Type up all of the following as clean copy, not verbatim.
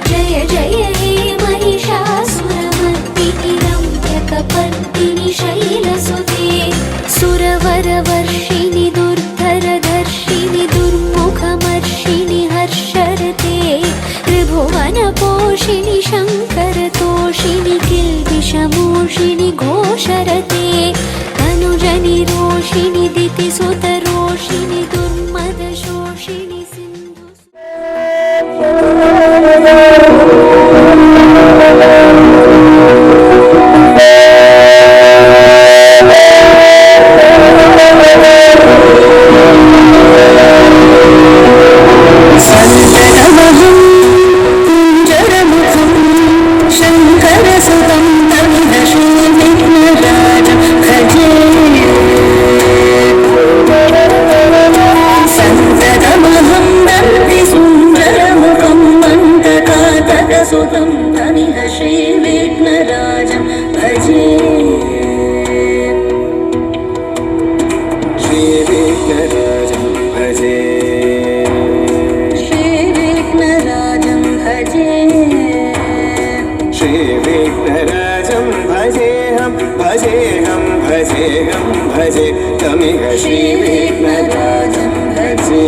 जय जय हे महिषासुरमर्दिनि रम्यकपर्दिनि शैलसुते सुरवरवर्षिणि दुर्धरधर्षिणि दुर्मुखमर्षिणि हर्षरते त्रिभुवनपोषिणि शङ्करतोषिणि किल्बिषमोषिणि घोषरते तनुजनि रोषिणि दितिसुतरोषिणि दुर्मदशोषिणि सिन्धु सुतं तमिह श्रीविघ्नराजं भजे श्रीविघ्नराजं भजे श्रीविघ्नराजं भजे श्रीविघ्नराजं भजेऽहं भजेऽहं भजेऽहं भजे तमिह श्रीविघ्नराजं भजे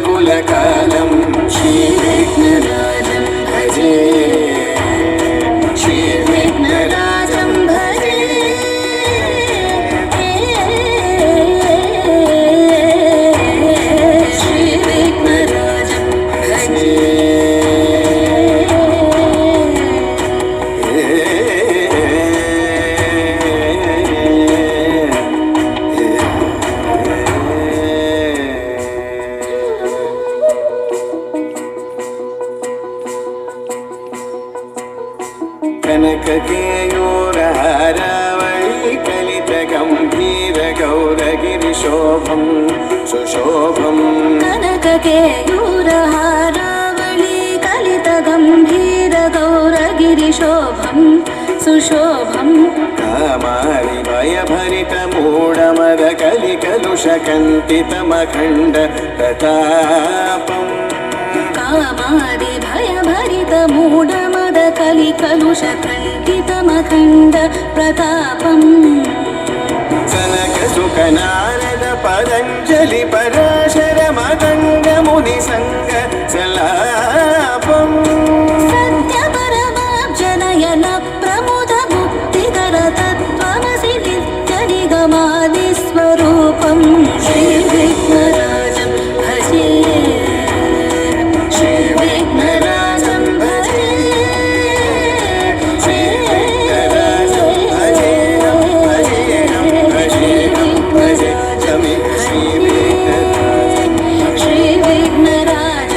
कुलकालं श्रीविघ्नराजं भजे श्रीविघ्नराजं भजे श्रीविघ्नराजं भजे कनककेयूरहारावळी कलितगम्भीरगौरगिरिशोभं सुशोभं कनककेयूरहारावळी कलितगम्भीरगौरगिरिशोभं सुशोभं कामारि भयभरितमूढमदकलिकलुषकन्तितमखण्ड प्रतापम् कामारि भयभरितमूढमदकलिकलुषकण्ठितमखण्ड प्रतापम् जनकसुखनारद पतञ्जलि पराशर मदङ्ग मुनिसङ्ग सलापम् सत्यपरमाब्जनयन प्रमुद मुक्तिकर तत्त्वमसि नित्यनिगमादिस्वरूपं श्रीविघ्नराजं भजे श्रीविघ्नराजं भजे श्रीविघ्नराजं भजेऽहं भजेऽहं भजेऽहं भजे तमिह श्रीविघ्नराजं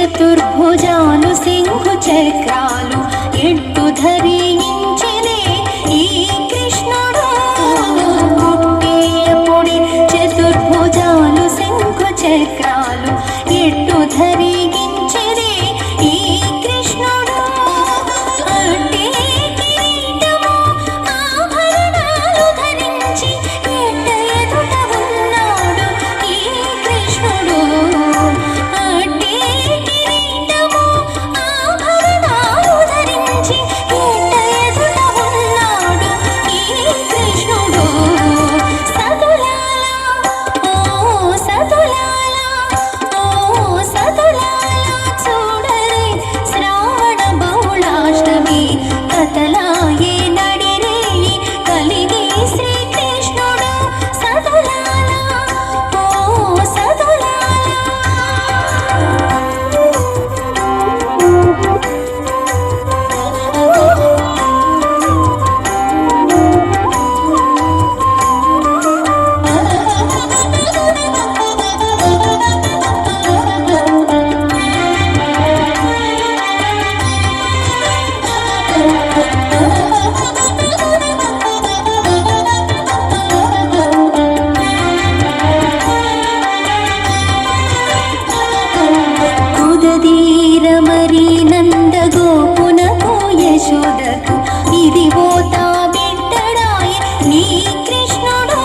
చతుర్భుజాలు సింహు చక్రాలు ఎట్టు ధరించినే ఈ కృష్ణుడు పుట్టేయపుడి చతుర్భుజాలు సింహు చక్రాలు ఎట్టు ధరించినే ఈ కృష్ణుడు అంటే కిరీటము ఆభరణాలు ధరించి ఎట్ట ఎదుట ఉన్నాడు ఈ కృష్ణుడు అంటే కిరీటము ఆభరణాలు ధరించి ఎట్ట ఎదుట ఉన్నాడు ఈ కృష్ణుడు సతులాల ఓ సతులాల ఓ సతులాల చూడరే శ్రావణ బహుళాష్టమి కథలాయే నడిరేయి కలిగి శ్రీకృష్ణుడు సతులాల ఓ సతులాల కుదదీర మరి నంద గోపునకు యశోదకు ఇదిగో తా బిడ్డడాయే నీ కృష్ణుడు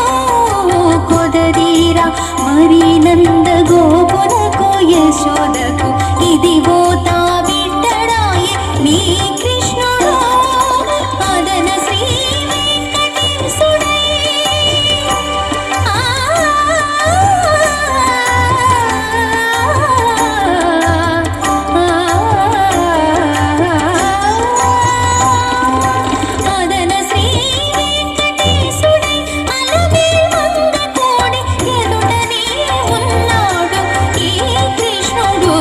కుదదీర మరి నంద గోపునకు యశోదకు ఇదిగో తా బిడ్డడాయే నీ కృష్ణుడు అదన శ్రీ వెంకటేశుడై అదన శ్రీ వెంకటేశుడై అలమే మంద కోడి ఎదుటనే ఉన్నాడు ఈ కృష్ణుడు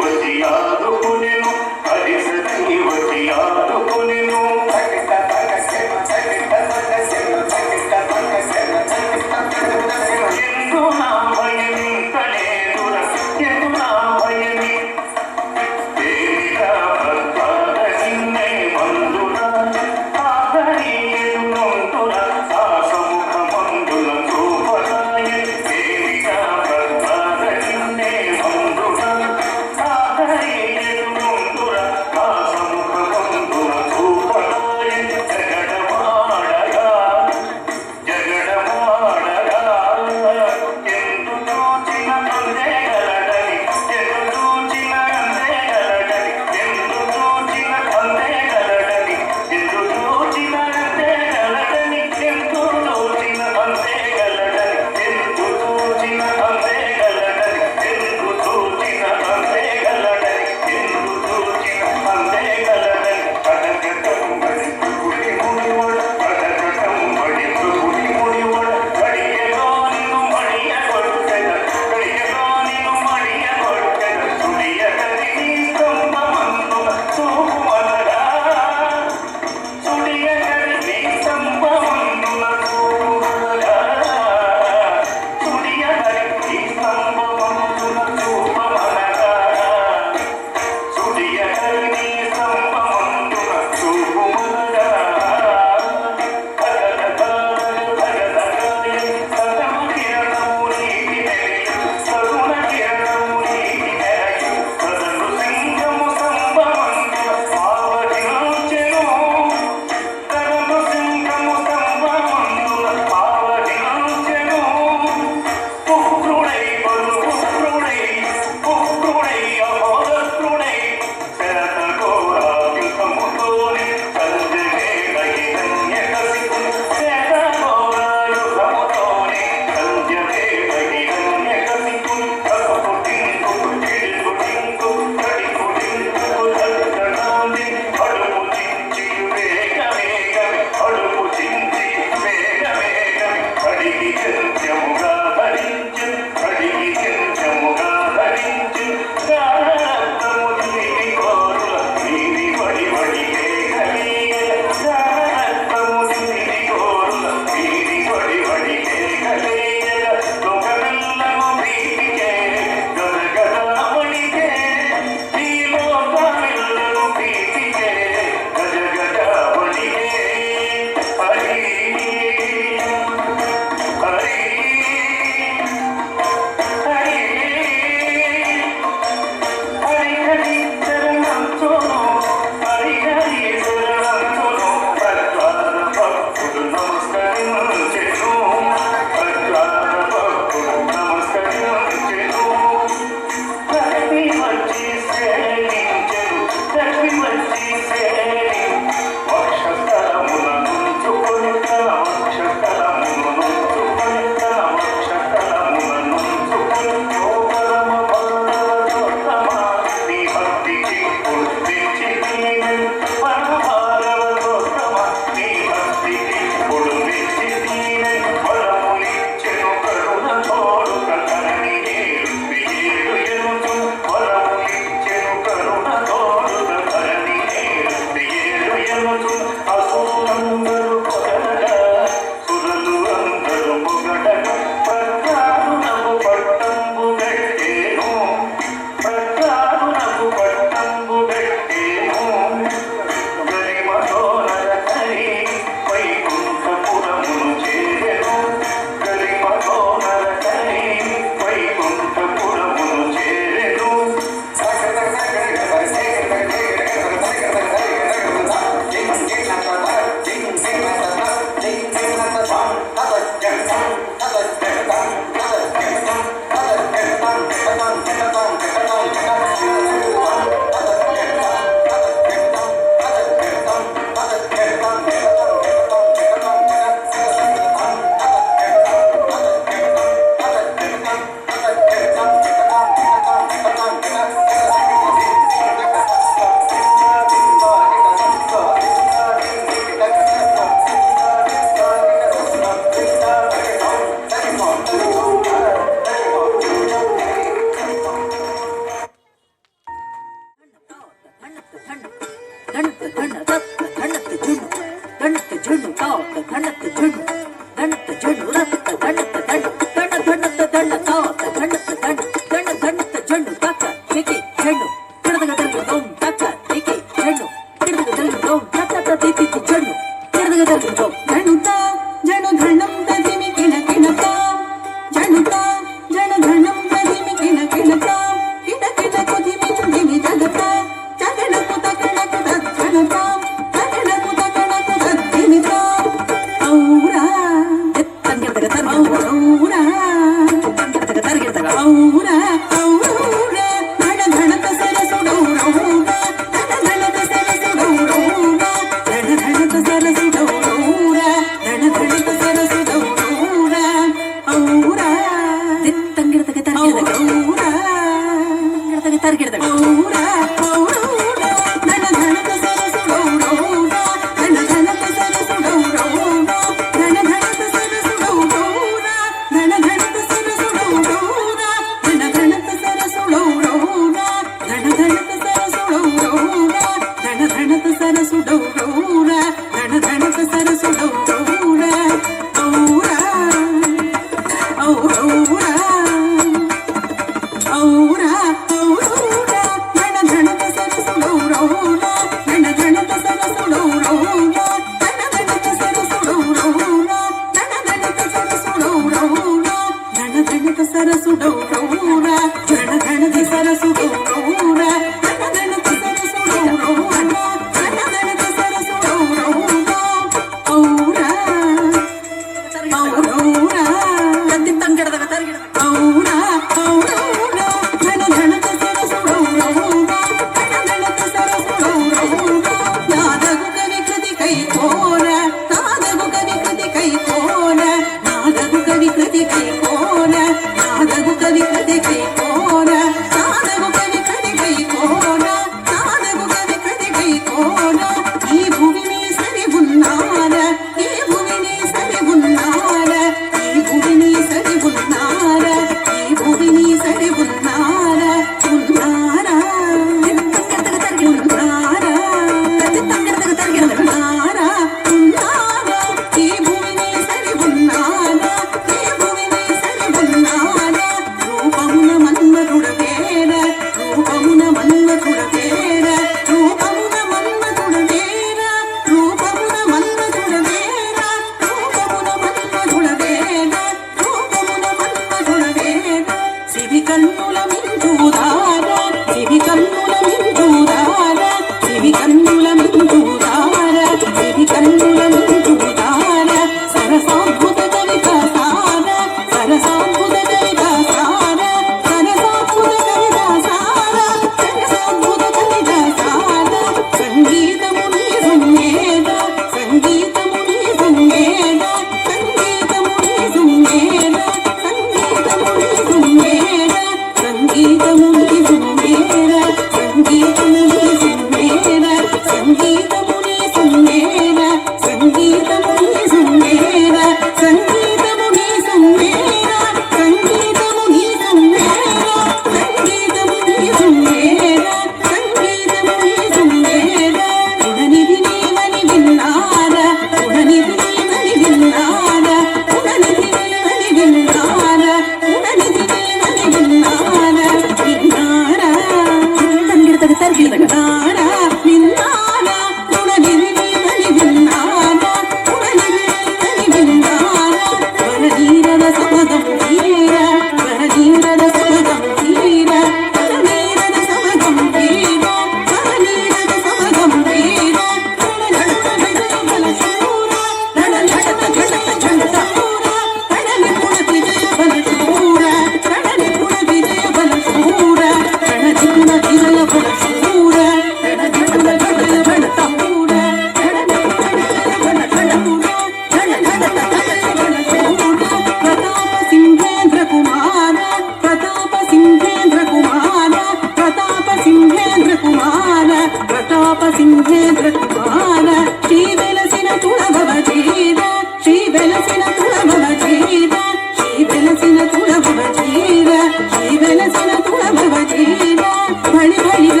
ಬಳಿ ಬಳಿಗ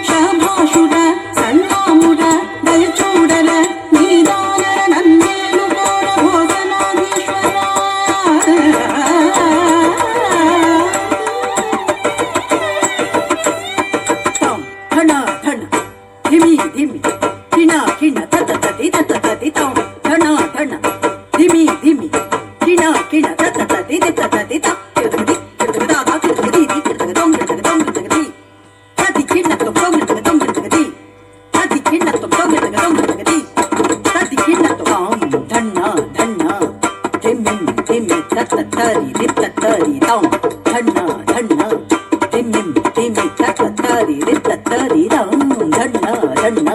ಶಭಾಷುಡ ಸಣ್ಣಾಮುಡ ಧಿಮಿ ಕಿಣ ಕಿಣ ತತ ತದಿ ತತ ತದಿ ತಾಂ ಧಣ ಧಣ ಧಿಮಿ ಧಿಮಿ ಕಿಣ ಕಿಣ ತತ ತದಿ ತತ ತದಿ ತಾ ಕಿಡಗದಿ ಕಿಡಗದಾ ತಾ ಕಿಡಗದಿ ದಿ ಕಿಡಗದಂ ಕಿಡಗದಂ ಕಿಡಗದಿ ತದಿ ಕಿಣ ತಂ ತಂ ಕಿಡಗದಂ ಕಿಡಗದಿ ತದಿ ಕಿಣ ತಂ ತಂ ಕಿಡಗದಂ ಕಿಡಗದಿ ತದಿ ಕಿಣ ತಂ ಧಣ ಧಣ ಧಿಮಿ ಧಿಮಿ ತತ ತರಿ ದಿ ತರಿ ತಾಂ ಧಣ ಧಣ ಧಿಮಿ ಧಿಮಿ ತತ ತರಿ ದಿ ತರಿ ತಾಂ ಧಣ ಧಣ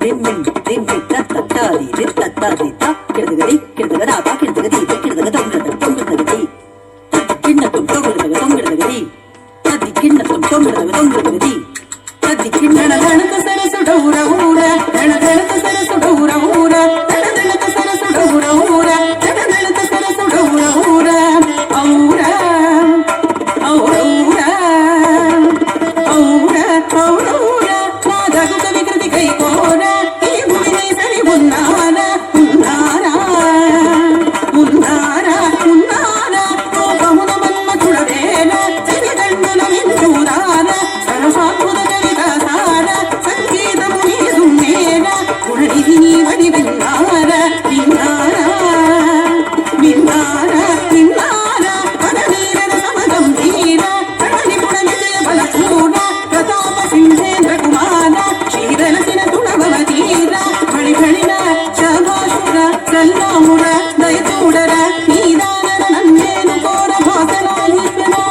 ಧಿಮಿ ಧಿಮಿ ತತ ತರಿ ದಿ ತರಿ ತಾ ಕಿಡಗದಿ ಕಿಡಗದಾ ತಾ ಕಿಡಗದಿ ದಿ ಕಿಡಗದಂ ಕಿಡಗದಂ ಕಿಡಗದಿ ತದಿ ಕಿಣ ತಂ ತಂ ಕಿಡಗದಂ ಕಿಡಗದಿ ತದಿ ಕಿಣ ತಂ ತಂ ಕಿಡಗದಂ ಕಿಡಗದಿ ತದಿ ಕಿಣ ಧಣಕ ಸರಸುಡ ಊರ ಊರ ಧಣಕ ಸರಸುಡ ಊರ ಊರ ಧಣಕ ಸರಸುಡ ಊರ ಊರ ಧಣಕ ಸರಸುಡ ಊರ ಊರ ಔರ ಔರ ಔರ ಔರ ಔರ ನಾದಗುತ ವಿಕೃತಿ ಕೈಕೋರ ಈ ಭೂಮಿ ಸರಿ ಉನ್ನಾರ ಉನ್ನಾರ ಉನ್ನಾರ ಉನ್ನಾರ ಕೋಪమున మన్మథుడవేన సరిదండున వింటూరార సరసాత్ముద చరితసార సంగీతము నీ సున్నేన గుణనిధి నీ వడి విన్నార విన్నార విన్నార విన్నార పదవీరన సమగంభీర ప్రణనిపుణ విజయ బలపూర్ణ ప్రతాప సింహేంద్ర కుమార శ్రీధనసిన తుణభవతీర బళి బళిన శభాషుర సల్లాముర దయచూడర నీదానర నన్నేను కోర భాసనాధిపనా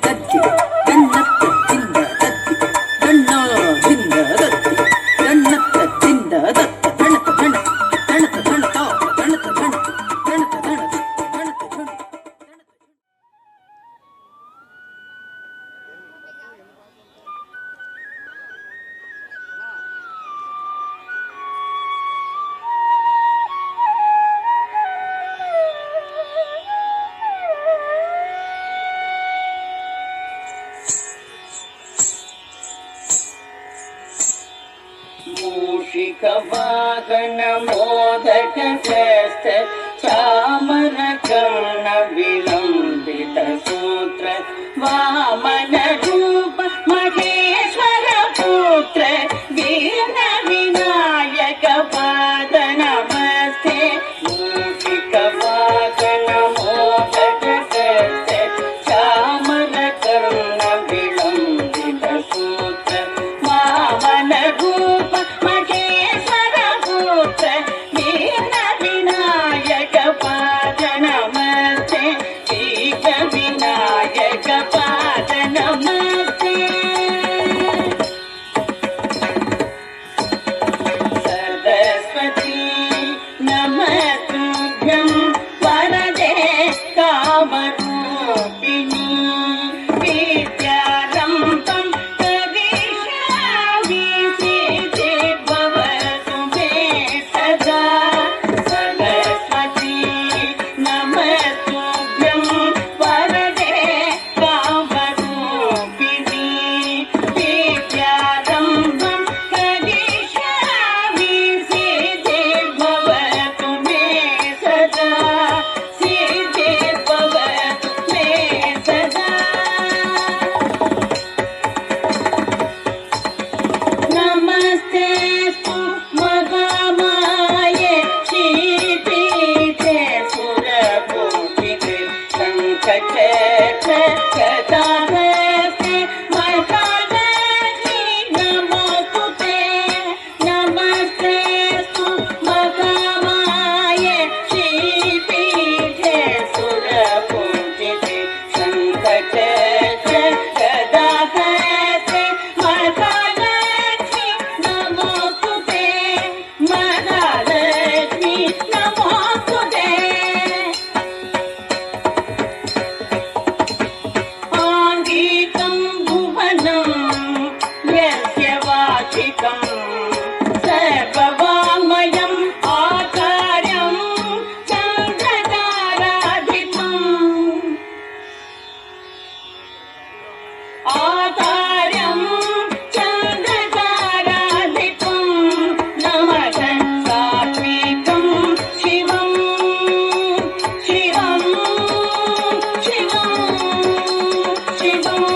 దత్తి దన్నత్త జింద దత్తి దన్నా జింద దత్తి దన్నత్త జింద దత్త దణత దణ దణత దణత దణత దణ దణత దణ దణత దణ मूषिक वाहन मोदक त्रस्त चामर कर्ण विलंबित सूत्र वामन रूप महेश्वर पुत्र वीर विनायक पाद नमस्ते मूषिक वाहन मोदक त्रस्त चामर कर्ण विलंबित सूत्र वामन रूप महेश्वर पुत्र वीर विनायक पाद नमस्ते वीर विनायक पाद नमस्ते सरस्वती नमस्तुभ्यं वरदे कामरूपिणी विद्यारम्भं करिष्यामि सिद्धि भवतु मे सदा सरस्वती नमस्तुभ्यं वरदे कामरूपिणी विद्यारम्भं करिष्यामि सिद्धि भवतु मे सदा सिद्धि भवतु मे सदा नमस्ते तु महामाये श्रीपीठे सुरपूजिते शङ्खचक्र गदाहस्ते महालक्ष्मी नमोस्तुते नमस्ते तु महामाये श्रीपीठे सुरपूजिते शङ्खचक्र गदाहस्ते महालक्ष्मी नमोस्तुते महालक्ष्मी नमोस्तुते आङ्गीकं भुवनं यस्य वाचिकं सर्ववाङ्मयम् आचार्यं चन्द्रताराधिपम् आचार्यं चन्द्रताराधिपं नमः सात्विकं शिवं शिवं शिवं शिवं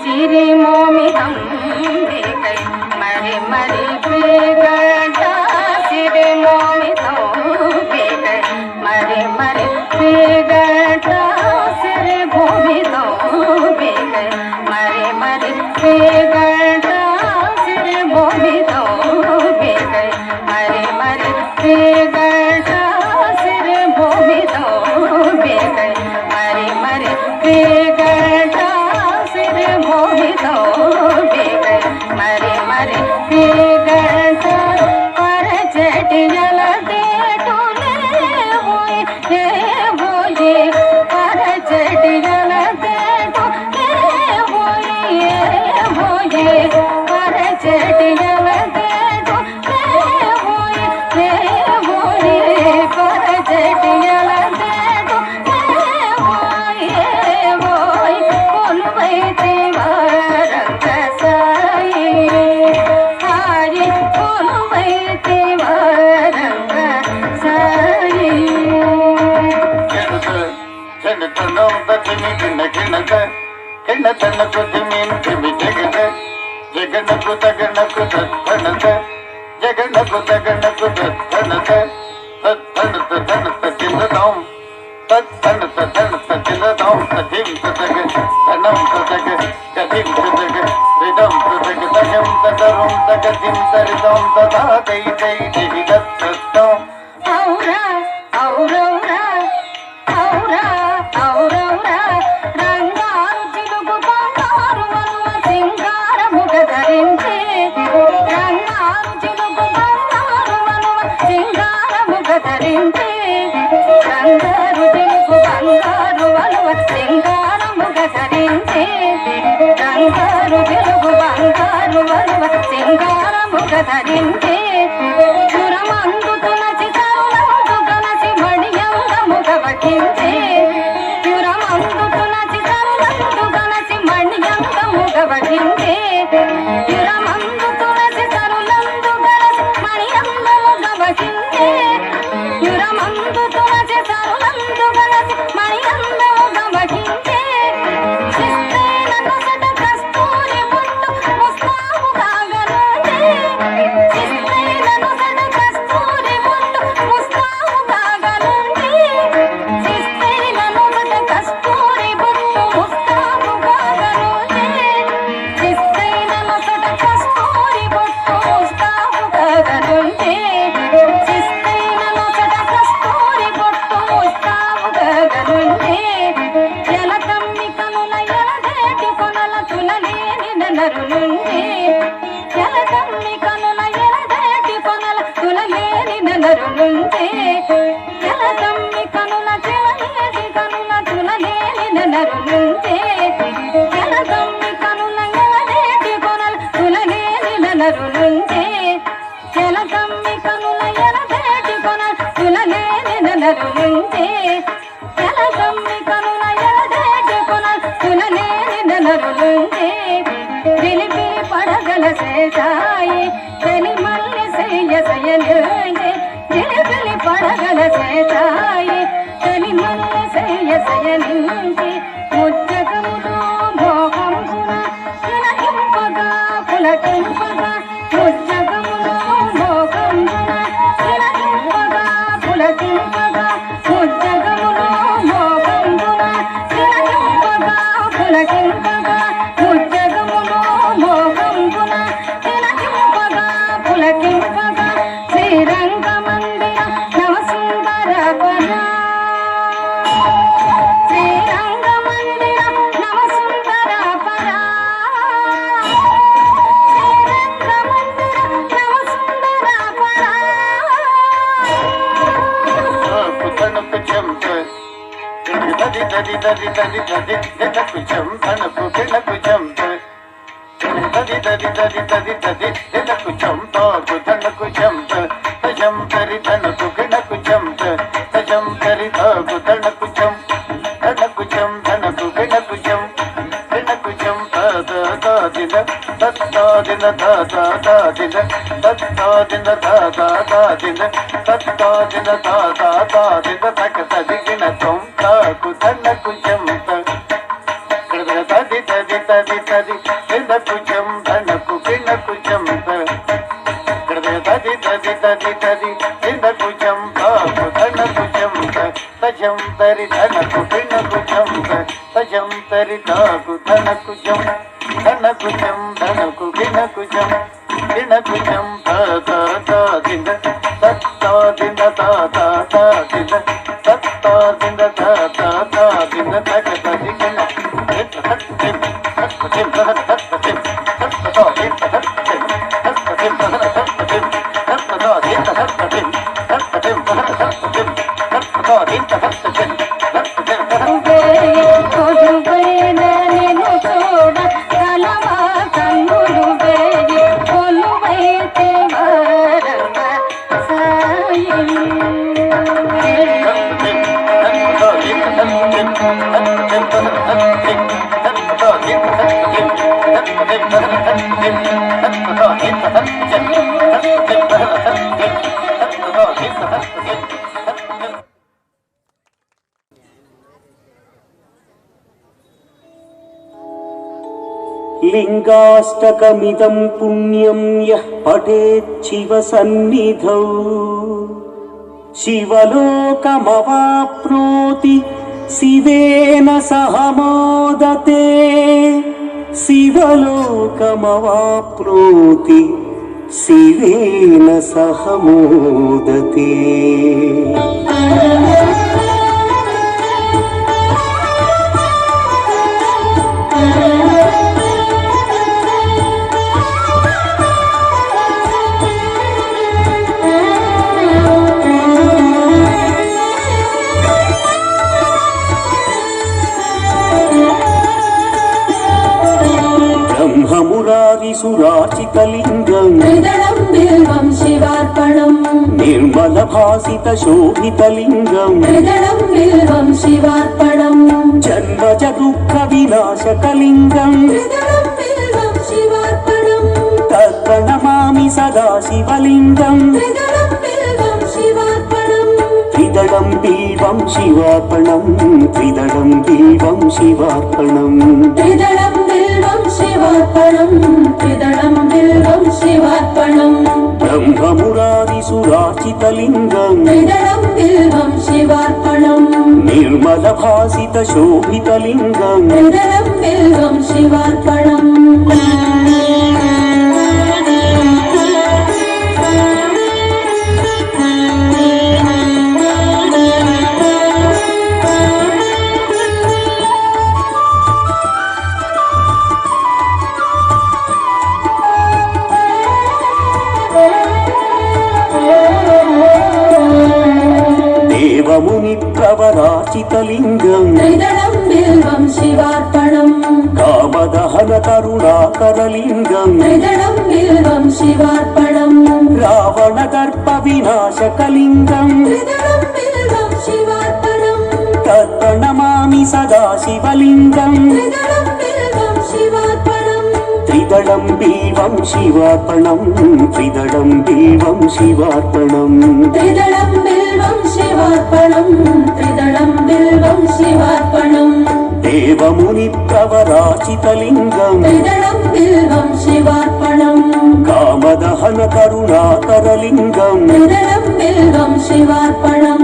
सिर मोहित ತನ್ನ ತನ್ನೊಂದ ತಿಮಿ ಗಿಣ್ಣ ಗಿಣ್ಣದ ಗಿಣ್ಣ ತನ್ನ ಕುದಿಮೀನ್ ತಿಮಿ ಜಗದ ಜಗಣ್ಣಕು ತಗಣ್ಣಕು ತನ್ನದ ಜಗಣ್ಣಕು ತಗಣ್ಣಕು ತನ್ನದ ತನ್ನತ ತನ್ನತ ತಿನ್ನದಾಂ ತನ್ನತ ತನ್ನತ ತಿನ್ನದಾಂ ತದಿಂ ತದಗ ತನ್ನಂ ತದಗ ಗದಿಂ ತದಗ ರಿದಂ ತದಗ ತಗಂ ತದರುಂ ತಗದಿಂ ತರಿದಂ ತದಾ ದೈ ದೈ ದಿವಿ ದತ್ತಂ ಔರ ಔರೌರ ಔರ ಔರೌರ ರಂಗಾರು జిలుగు బంగారు వనువ సింగార ముగ ధరించి రంగారు జిలుగు బంగారు వనువ సింగార ముగ ధరించి రంగారు జిలుగు బంగారు వనువ సింగార ముగ ధరించి రంగారు జిలుగు బంగారు వనువ సింగార ముగ ధరించి సురమందు తులసి సరులందు గలసి మణియంగ ముగవటించే సురమందు తులసి సరులందు గలసి మణియంగ ముగవటించే సురమందు తులసి సరులందు గలసి మణియంగ ముగవటించే సురమందు తులసి సరులందు గలసి మణియంగ ముగవటించే శిస్తైన నొసట కస్తూరి బొట్టు ముస్తాబు కాగనుండే శిస్తైన నొసట కస్తూరి బొట్టు ముస్తాబు కాగనుండే శిస్తైన నొసట కస్తూరి బొట్టు ముస్తాబు కాగనుండే శిస్తైన నొసట కస్తూరి బొట్టు ముస్తాబు కాగనుండే శిస్తైన నొసట కస్తూరి బొట్టు ముస్తాబు కాగనుండే ఎలతమ్మి కనుల ఎలదేటి కొనల తులలేని నరులుండే ఎలతమ్మి కనుల ఎలదేటి కొనల తులలేని నరులుండే ఎలతమ్మి కనుల చెలలేటి కనుల తులలేని నరులుండే ఎలతమ్మి కనుల ఎలదేటి కొనల తులలేని నరులుండే ఎలతమ్మి కనుల ఎలదేటి కొనల తులలేని నరులుండే ఎలతమ్మి కనుల ఎలదేటి కొనల తులలేని నరులుండే పిలిపిలి పడగల సేసాయి తెలి మల్లి సెయ్య సయనుండే పిలిపిలి పడగల సేసాయి తెలి మల్లి సెయ్య సయనుండే ముజ్జగములో మోహంబున తిలకింపగా పులకింపగా ముజ్జగములో మోహంబున తిలకింపగా పులకింపగా ముజ్జగములో మోహంబున తిలకింపగా పులకింపగా ముజ్జగములో మోహంబున తిలకింపగా పులకింపగా శ్రీరంగ మందిర నవసుందర పరా శ్రీరంగ మందిర నవసుందర పరా శ్రీరంగ మందిర నవసుందర పరా తనకు చెంత దది దది దది దది దది దనకు చెంత తనకు గిణకు చెంత దది దది దది దది దది దనకు చెంత తనకు చెంత తజం తరి తనకు గిణకు చెంత తజం తరి తగు తనకు చెం తనకు చెం తనకు గిణకు చెం గిణకు చెం దిన తత్తాదిన దిన తత్తాదిన దిన తత్తాదిన దిన తక తదిగిన తం తాకు తనకు చెంత తది తది తది తది దినకు చెం తనకు గిణకు చెంత తది తది తది తది దినకు చెం తాకు తనకు చెంత తజం తరి తనకు గిణకు చెంత తజం తరి తాకు తనకు చెం తనకు చెం తనకు గిణకు చెం గిణకు చెం దిన తత్తాదిన దిన తత్తాదిన దిన తక తదిగిన కొలువైన నిన్ను చూడ కలవా కన్నులు వేయి కొలువైతే వరంగ సాయి లింగాష్టకమిదం పుణ్యం యః పఠేత్ శివ సన్నిధౌ శివలోకమవాప్నోతి శివేన సహ మోదతే శివలోకమవాప్నోతి శివేన సహ మోదతే. బ్రహ్మమురారిసురాచితలింగం త్రిదళం బిల్వం శివార్పణం నిర్మలభాసిత శోభితలింగం త్రిదళం బిల్వం శివార్పణం జన్మజ దుఃఖ వినాశకలింగం త్రిదళం బిల్వం శివార్పణం తత్ప్రణమామి సదా శివలింగం త్రిదళం బిల్వం శివార్పణం త్రిదళం బిల్వం శివార్పణం త్రిదళం బిల్వం శివార్పణం త్రిదళం బిల్వం శివార్పణం త్రిదళం బిల్వం శివార్పణం బ్రహ్మమురారిసురాచితలింగం త్రిదళం బిల్వం శివార్పణం నిర్మలభాసిత శోభితలింగం త్రిదళం బిల్వం శివార్పణం దేవముని ప్రవరాచితలింగం త్రిదళం బిల్వం శివార్పణం కామదహన కరుణాకరలింగం త్రిదళం బిల్వం శివార్పణం రావణ దర్ప వినాశకలింగం త్రిదళం బిల్వం శివార్పణం తత్ప్రణమామి సదా శివలింగం త్రిదళం బిల్వం శివార్పణం త్రిదళం బిల్వం శివార్పణం త్రిదళం బిల్వం శివార్పణం త్రిదళం బిల్వం శివార్పణం త్రిదళం బిల్వం శివార్పణం దేవముని ప్రవరాచితలింగం త్రిదళం బిల్వం శివార్పణం కామదహన కరుణాకరలింగం త్రిదళం బిల్వం శివార్పణం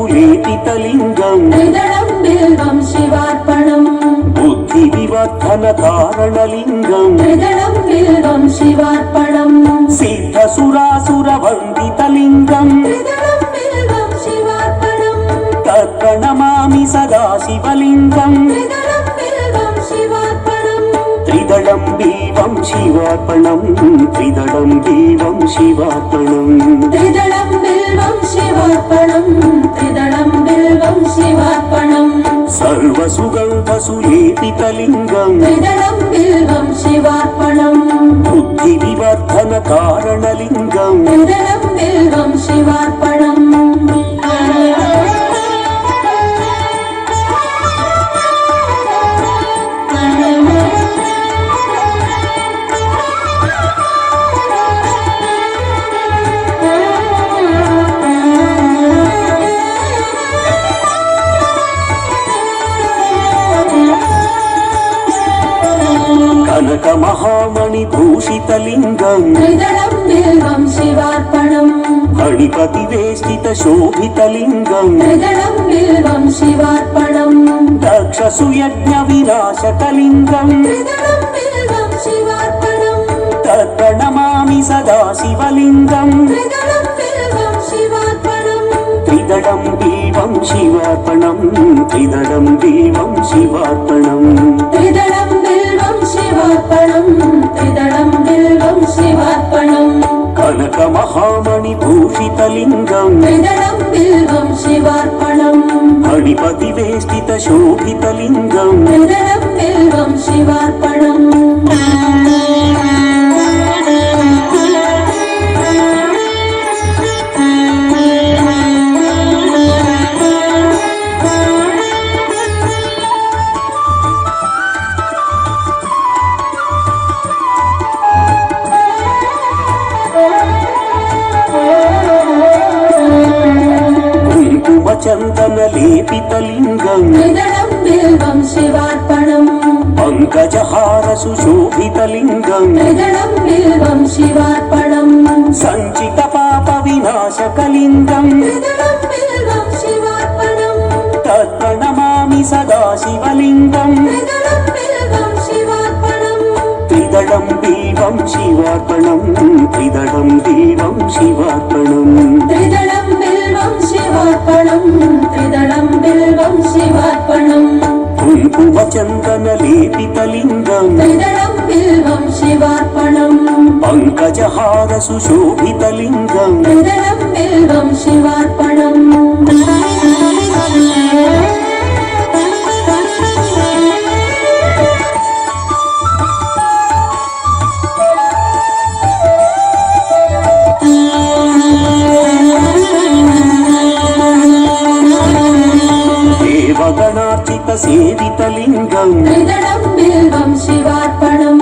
సర్వసుగంధసులేపితలింగం త్రిదళం బిల్వం శివార్పణం బుద్ధి వివర్ధన కారణలింగం త్రిదళం బిల్వం శివార్పణం సిద్ధసురాసుర వందితలింగం త్రిదళం బిల్వం శివార్పణం తత్ప్రణమామి సదా శివలింగం త్రిదళం బిల్వం శివార్పణం త్రిదళం బిల్వం శివార్పణం త్రిదళం బిల్వం శివార్పణం త్రిదళం బిల్వం శివార్పణం త్రిదళం బిల్వం శివార్పణం సర్వసుగంధసులేపితలింగం త్రిదళం బిల్వం శివార్పణం బుద్ధి వివర్ధన కారణలింగం త్రిదళం బిల్వం శివార్పణం కనక మహామణి భూషితలింగం త్రిదళం బిల్వం శివార్పణం గణపతి వేష్టిత శోభితలింగం త్రిదళం బిల్వం శివార్పణం దక్ష సుయజ్ఞ వినాశకలింగం త్రిదళం బిల్వం శివార్పణం తత్ప్రణమామి సదా శివలింగం త్రిదళం బిల్వం శివార్పణం త్రిదళం బిల్వం శివార్పణం త్రిదళం బిల్వం శివార్పణం త్రిదళం బిల్వం శివార్పణం త్రిదళం బిల్వం శివార్పణం కనక మహామణి భూషితలింగం త్రిదళం బిల్వం శివార్పణం గణపతి వేష్టిత శోభితలింగం త్రిదళం బిల్వం శివార్పణం कुङ्कुमचन्दनलेपितलिङ्गम् त्रिदलं बिल्वं शिवार्पणम् पङ्कजहार सुशोभितलिङ्गम् त्रिदलं बिल्वं शिवार्पणम् सञ्चितपापविनाशकलिङ्गम् त्रिदलं बिल्वं शिवार्पणम् तत्प्रणमामि सदा शिवलिङ्गम् त्रिदलं बिल्वं शिवार्पणम् त्रिदलं बिल्वं शिवार्पणम् त्रिदलं बिल्वं शिवार्पणम् त्रिदलं बिल्वं शिवार्पणम् त्रिदलं बिल्वं शिवार्पणम् कुङ्कुमचन्दनलेपितलिङ्गम् त्रिदलं बिल्वं शिवार्पणम् पङ्कजहार सुशोभितलिङ्गम् त्रिदलं बिल्वं शिवार्पणम् देवगणार्चितसेवितलिङ्गम् त्रिदलं बिल्वं शिवार्पणम्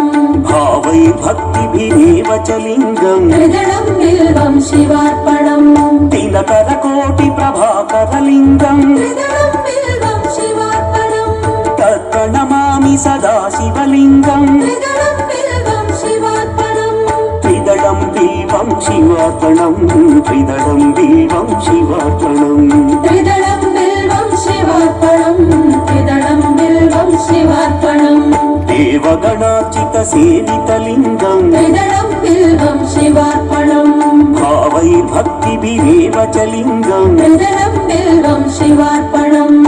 भावै भक्तिभिरेव च लिङ्गम् त्रिदलं बिल्वं शिवार्पणम् तिलकरकोटिप्रभाकरलिङ्गम् त्रिदलं बिल्वं शिवार्पणम् तत्प्रणमामि सदा शिवलिङ्गम् त्रिदलं बिल्वं शिवार्पणम् त्रिदलं बिल्वं शिवार्पणम् त्रिदलं बिल्वं शिवार्पणम् त्रिदलं बिल्वं शिवार्पणम् त्रिदलं बिल्वं शिवार्पणम् देवगणार्चितसेवितलिङ्गम् त्रिदलं बिल्वं शिवार्पणम् भावै भक्तिभिरेव च लिङ्गम् त्रिदलं बिल्वं शिवार्पणम्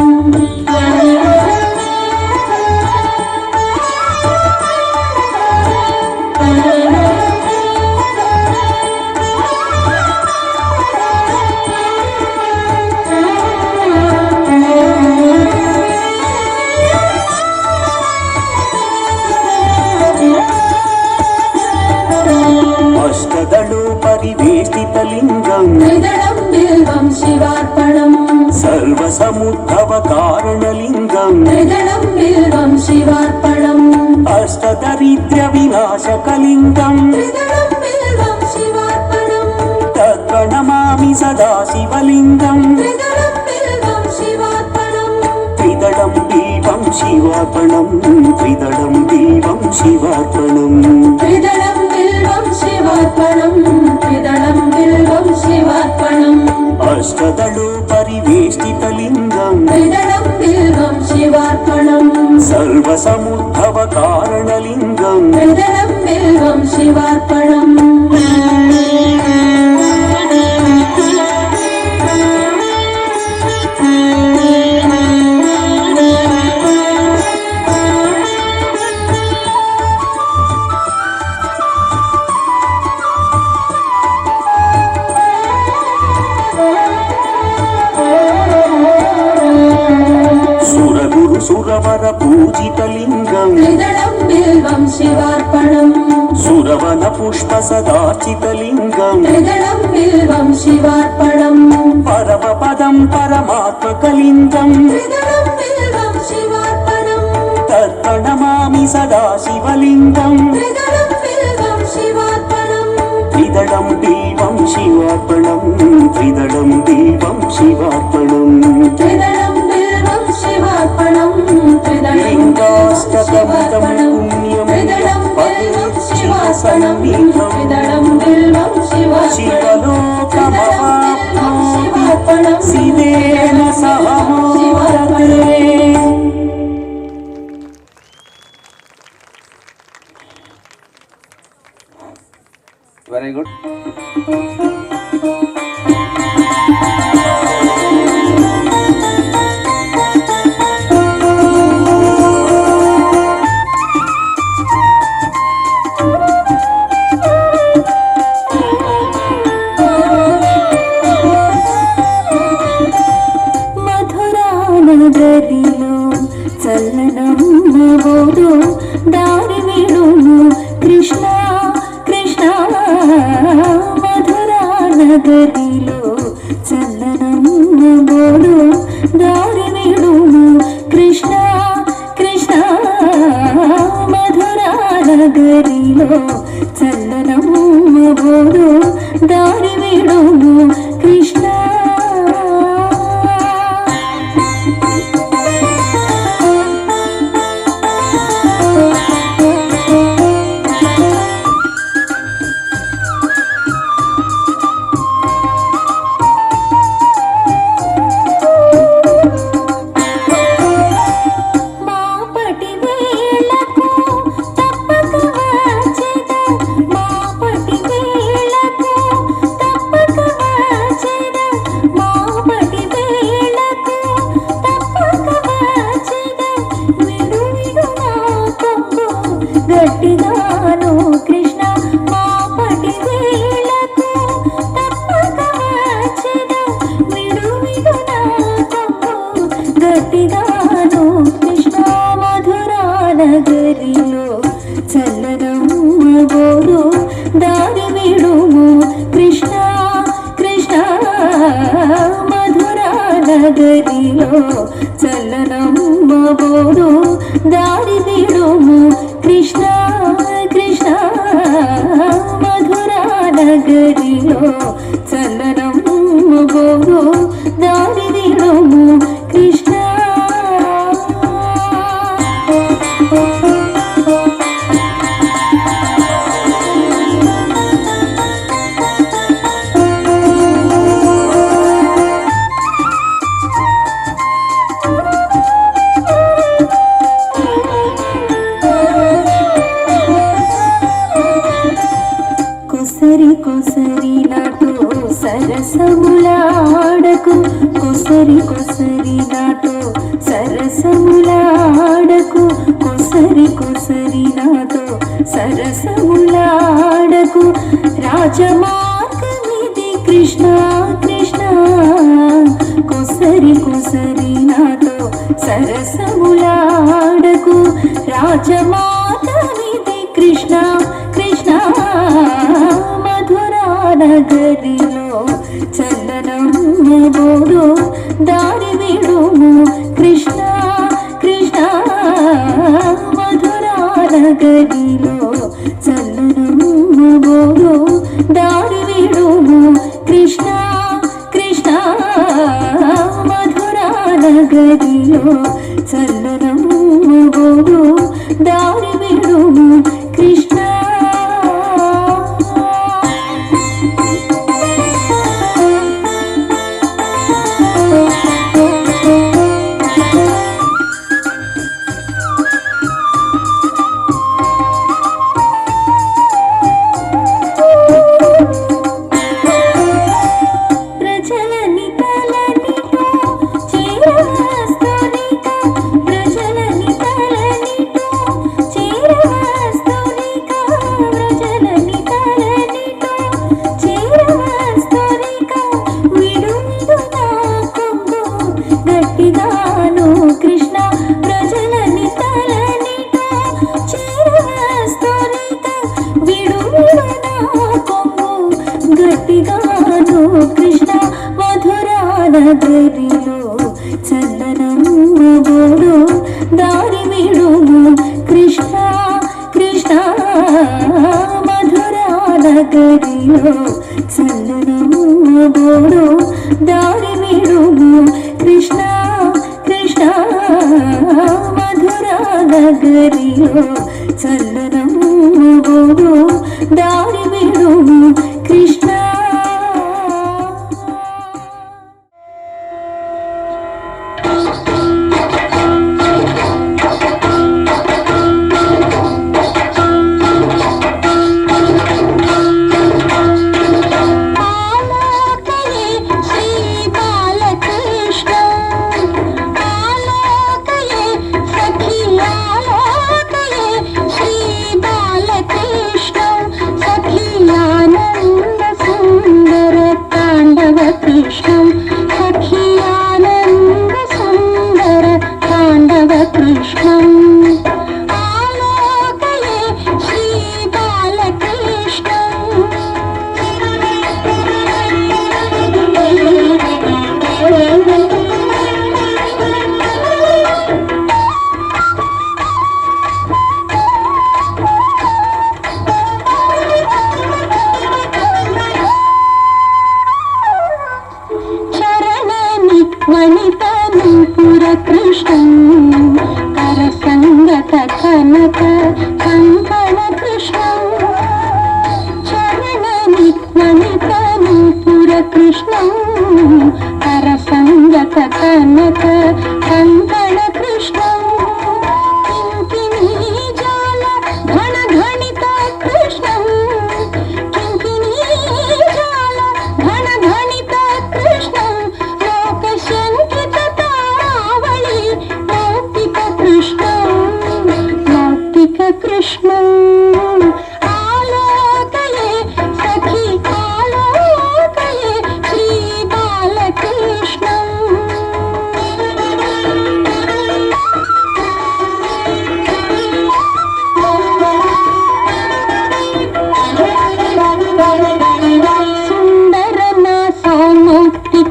अष्टदलोपरिवेष्टितलिङ्गम् त्रिदलं बिल्वं शिवार्पणम् सर्वसमुद्भवकारणलिङ्गम् त्रिदलं बिल्वं शिवार्पणम् अष्टदरिद्र्यविनाशकलिङ्गम् त्रिदलं बिल्वं शिवार्पणम् तत्प्रणमामि सदा शिवलिङ्गम् त्रिदलं बिल्वं शिवार्पणम् त्रिदलं बिल्वं शिवार्पणम् त्रिदलं बिल्वं शिवार्पणम् त्रिदलं बिल्वं शिवार्पणम् त्रिदलं बिल्वं शिवार्पणम् अष्टदलोपरिवेष्टितलिङ्गम् त्रिदलं बिल्वं शिवार्पणम् सर्वसमुद्भवकारणलिङ्गम् त्रिदलं बिल्वं शिवार्पणम् सुरवर पूजितलिङ्गम् त्रिदलं बिल्वं शिवार्पणम् सुरवन पुष्पसदार्चितलिङ्गम् त्रिदलं बिल्वं शिवार्पणम् परमपदं परमात्मकलिङ्गम् त्रिदलं बिल्वं शिवार्पणम् तत्प्रणमामि सदा शिवलिङ्गम् त्रिदलं बिल्वं शिवार्पणम् त्रिदलं बिल्वं शिवार्पणम् त्रिदलं बिल्वं शिवार्पणम् त्रिदलं बिल्वं शिवार्पणम् त्रिदलं लिङ्गाष्टकमिदं शिवार्पणम् पुण्यं त्रिदलं बिल्वं शिवार्पणम् पतिश्चिरसन्निधम् त्रिदलं बिल्वं शिवार्पणम् शिवलोकमवाप्नोति शिवार्पणम् शिवेन सह मोदते। Very good. నగరిలో చల్లనమ్మ బోధు దారి విడుము కృష్ణ కృష్ణ మధురా నగరిలో చల్లనమ్మ బోధు దారి విడుము కృష్ణ కొసరి నాతో సరసములాడకు కొసరి కొసరి నాతో సరసములాడకు కొసరి నాతో సరసములాడకు రాజమార్గమిది కృష్ణ కృష్ణ కొసరి నాతో సరసములాడకు రాజమార్గమిది కృష్ణ కృష్ణ మధురా నగరిలో చల్లనమ్మ బోధు దారి విడుము కృష్ణ కృష్ణ మధురా నగరిలో చల్లనమ్మ బోధు దారి విడుము కృష్ణ కృష్ణ మధురా నగరిలో చల్లనమ్మ బోధు దారి విడుము కృష్ణ కృష్ణ మధురా నగరిలో చల్లనమ్మ బోధు దారి విడుము కృష్ణ కృష్ణ మధురా నగరిలో చల్లనమ్మ బోధు దారి విడుము కృష్ణ కృష్ణ మధురా నగరిలో చల్లనమ్మ బోధు దారి విడుము కృష్ణ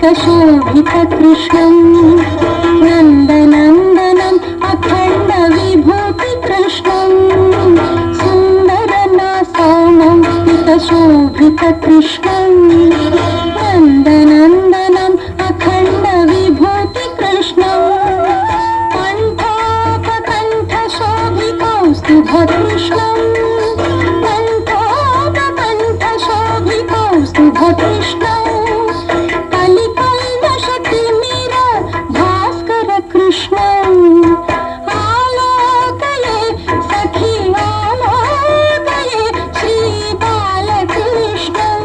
शोभितकृष्णं नन्दनन्दनम् अखण्डविभूतिकृष्णं सुन्दरनासानं शोभितकृष्णं नन्दनन्दनम् अखण्डविभूतिकृष्णं कण्ठोपकण्ठशोभिकौस्तुभकृष्णं कण्ठोपकण्ठशोभिकौस्तुभकृष्णं कलिकल्मषतिमिर भास्करकृष्णं आलोकये सखि आलोकये श्रीबालकृष्णं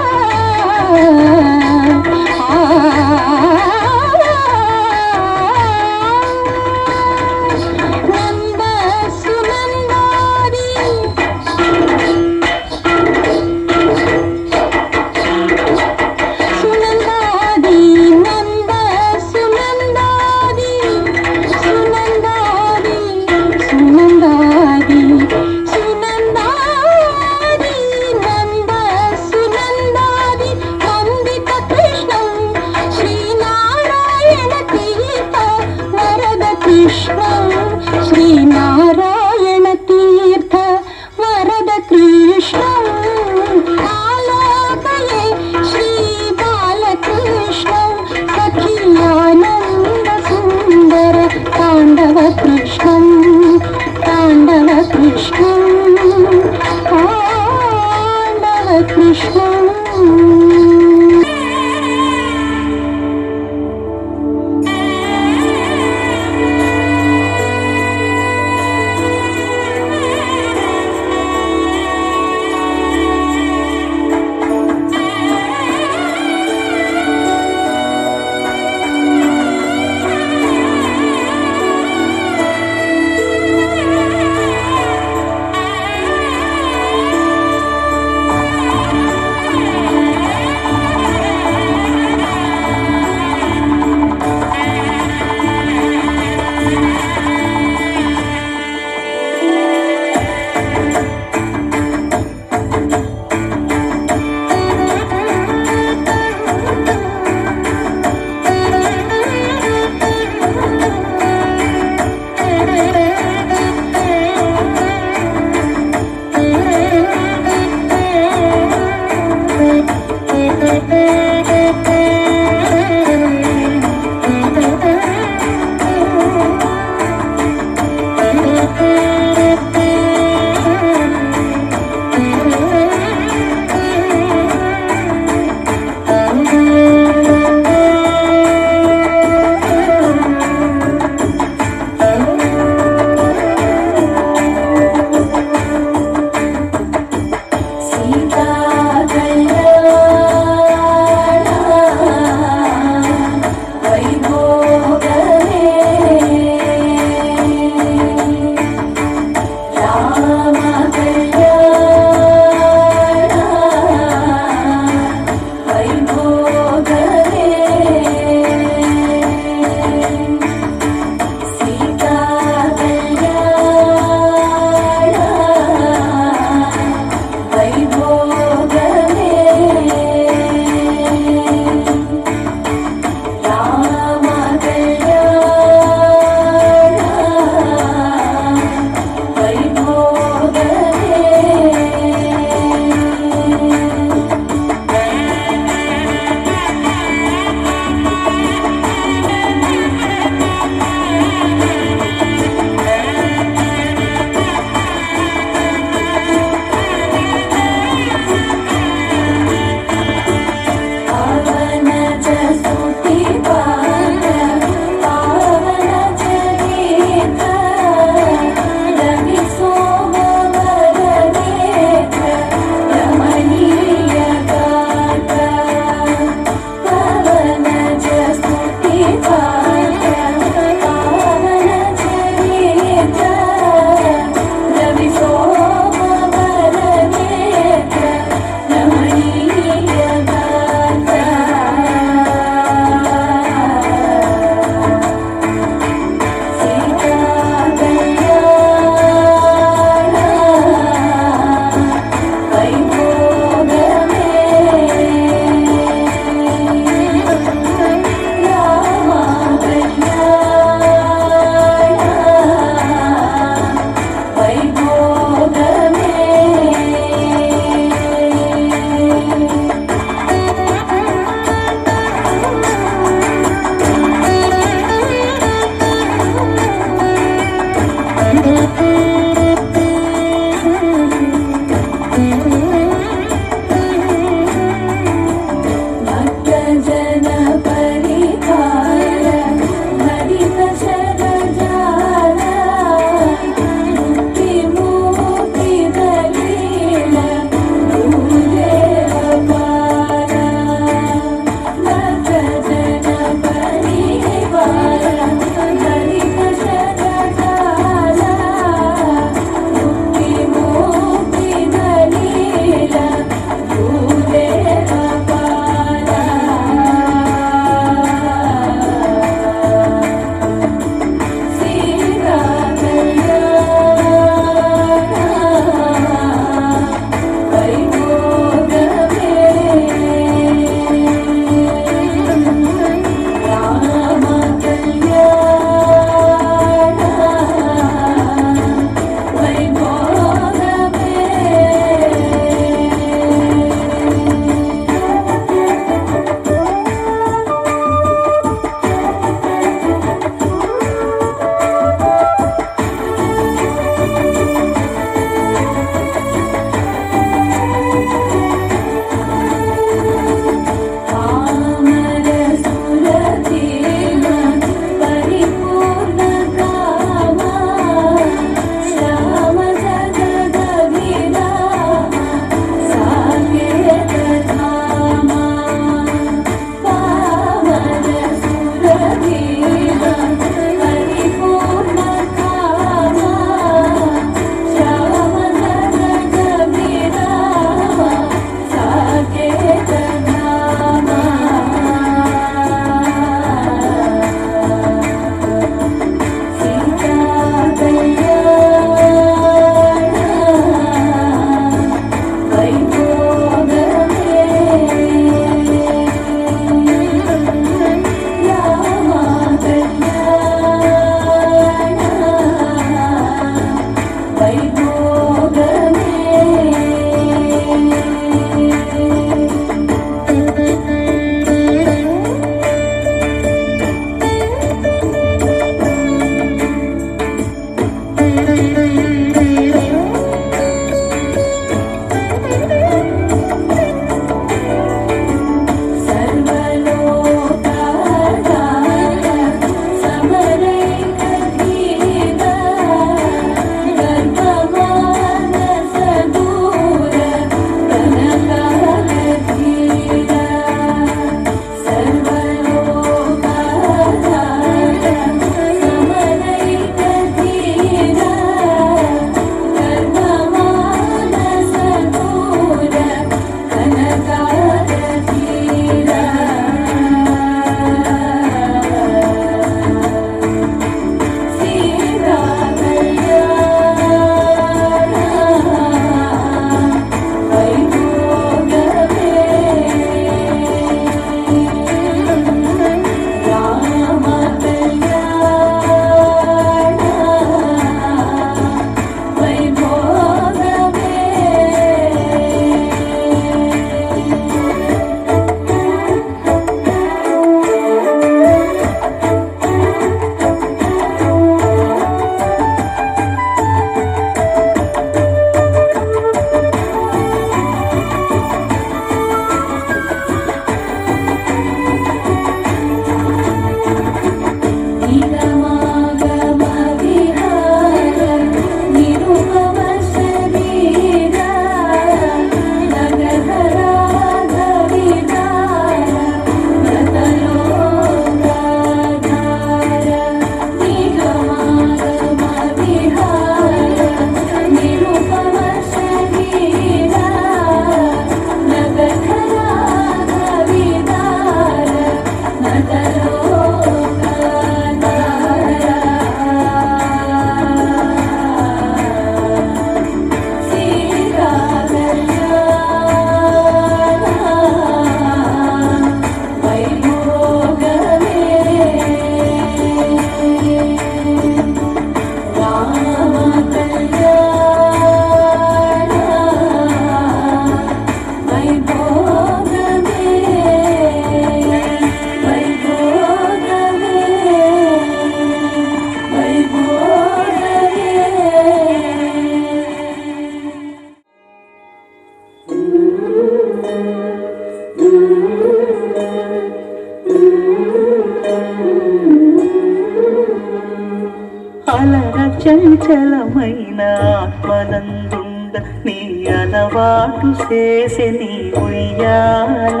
అలర చంచలమైన ఆత్మనందుండ నీ అలవాటు చేసే నీ ఉయ్యాల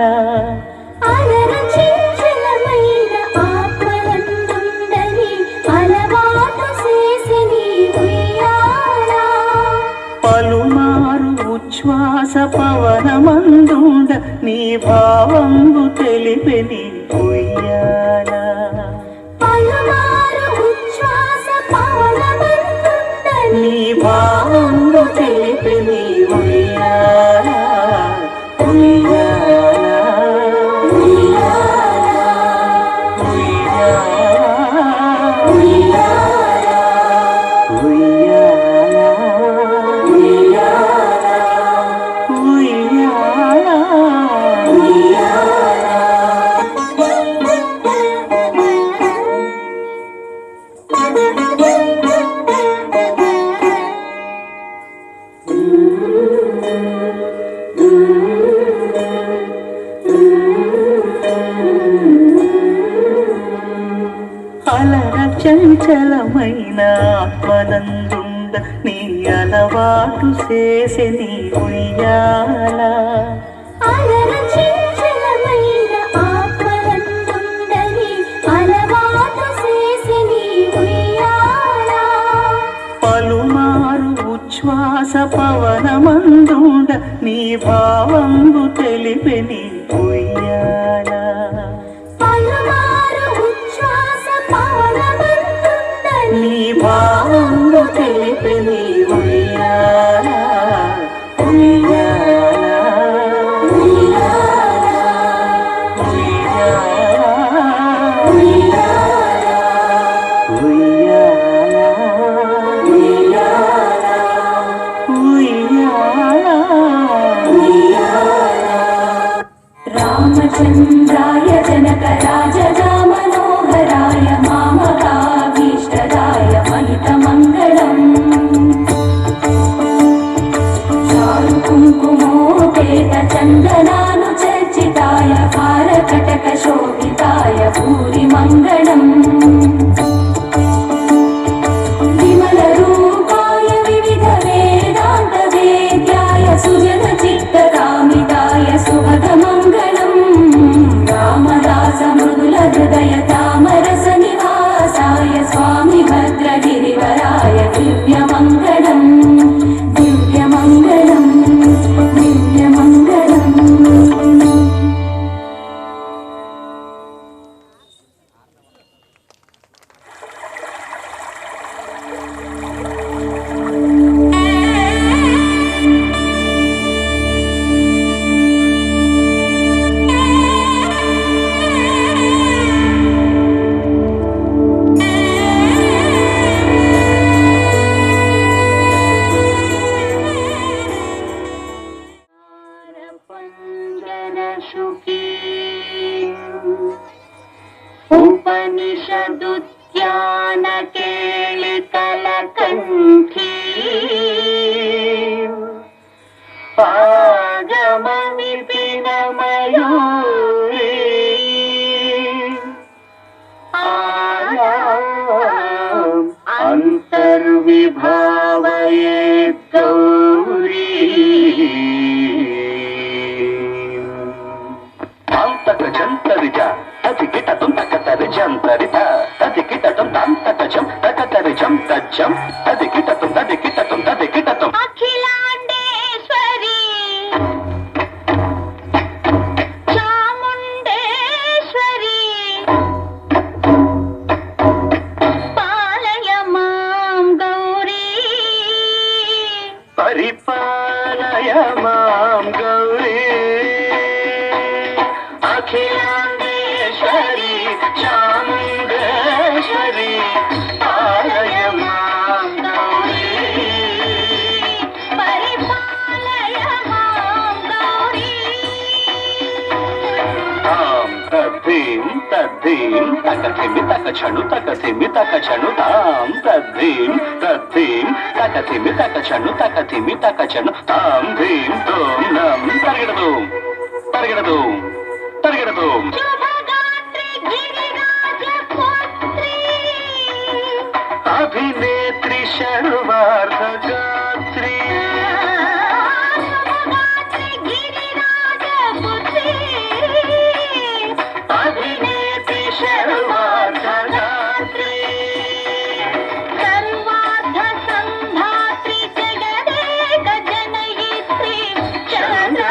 అలర చంచలమైన ఆత్మనందుండని అలవాటు చేసి నీ ఉయ్యాల పలుమారు ఉచ్ఛ్వాస పవనమందుండ నీ భావంబు తెలిపే నీ ఉయ్యాల పలుమారు ఉచ్ఛ్వాస పవనమందుండని నీ భావంబు తెలిపే నీ ఉయ్యాల ఉయ్యాల అలర చంచలమైన ఆత్మనందుండ నీ అలవాటు చేసే నీ ఉయ్యాల అలర చంచలమైన ఆత్మనందుండని అలవాటు చేసి నీ ఉయ్యాల పలుమారు ఉచ్ఛ్వాస పవనమందుండ నీ భావంబు తెలిపే నీ ఉయ్యాల పలుమారు ఉచ్ఛ్వాస పవనమందుండని నీ భావంబు తెలిపే నీ ఉయ్యాల ఉయ్యాల రామచంద్రాయ జనకరాజ మనోహరాయ మామకాభీష్టదాయ మహితమంగళం చారు కుంకుమోపేత చందనాను చర్చితాయ హారకటక శోభితాయ భూరి మంగళం విమల రూపాయ వివిధ వేదాంత వేద్యాయ సుజన చిత్తకామితాయ శుభద మంగళం రామదాస మృదుల హృదయ తామరస నివాసాయ స్వామి భద్రగిరివరాయ దివ్యమంగళం దివ్యమంగళం దివ్యమంగళం. ఉపనిషదుద్యాన కేళికల కంఠీ పాగమ విపిన మయూరీ ఆయాం అంతర్విభావయే గౌరీ అంతర్జంతరిజ తదికిటతం తకతరిజంతరిత తదికిటతం తంతకజం తకతరిజం తజ్జం తదికిటతం తదికిటతం తదికిటతం అఖిలాండేశ్వరి చాముండేశ్వరి పాలయ మాం గౌరీ పరిపాలయ మాం గౌరీ అఖిలాండేశ్వరి చాముండేశ్వరి పాలయ మాం గౌరీ పరిపాలయ మాం గౌరీ తాం తద్ధీం తద్ధీం తకథిమి తకచను తకథిమి తకచను తాం తద్ధీం తద్ధీం తకథిమి తకచను తకథిమి తకచను తాం ధీం తోం నం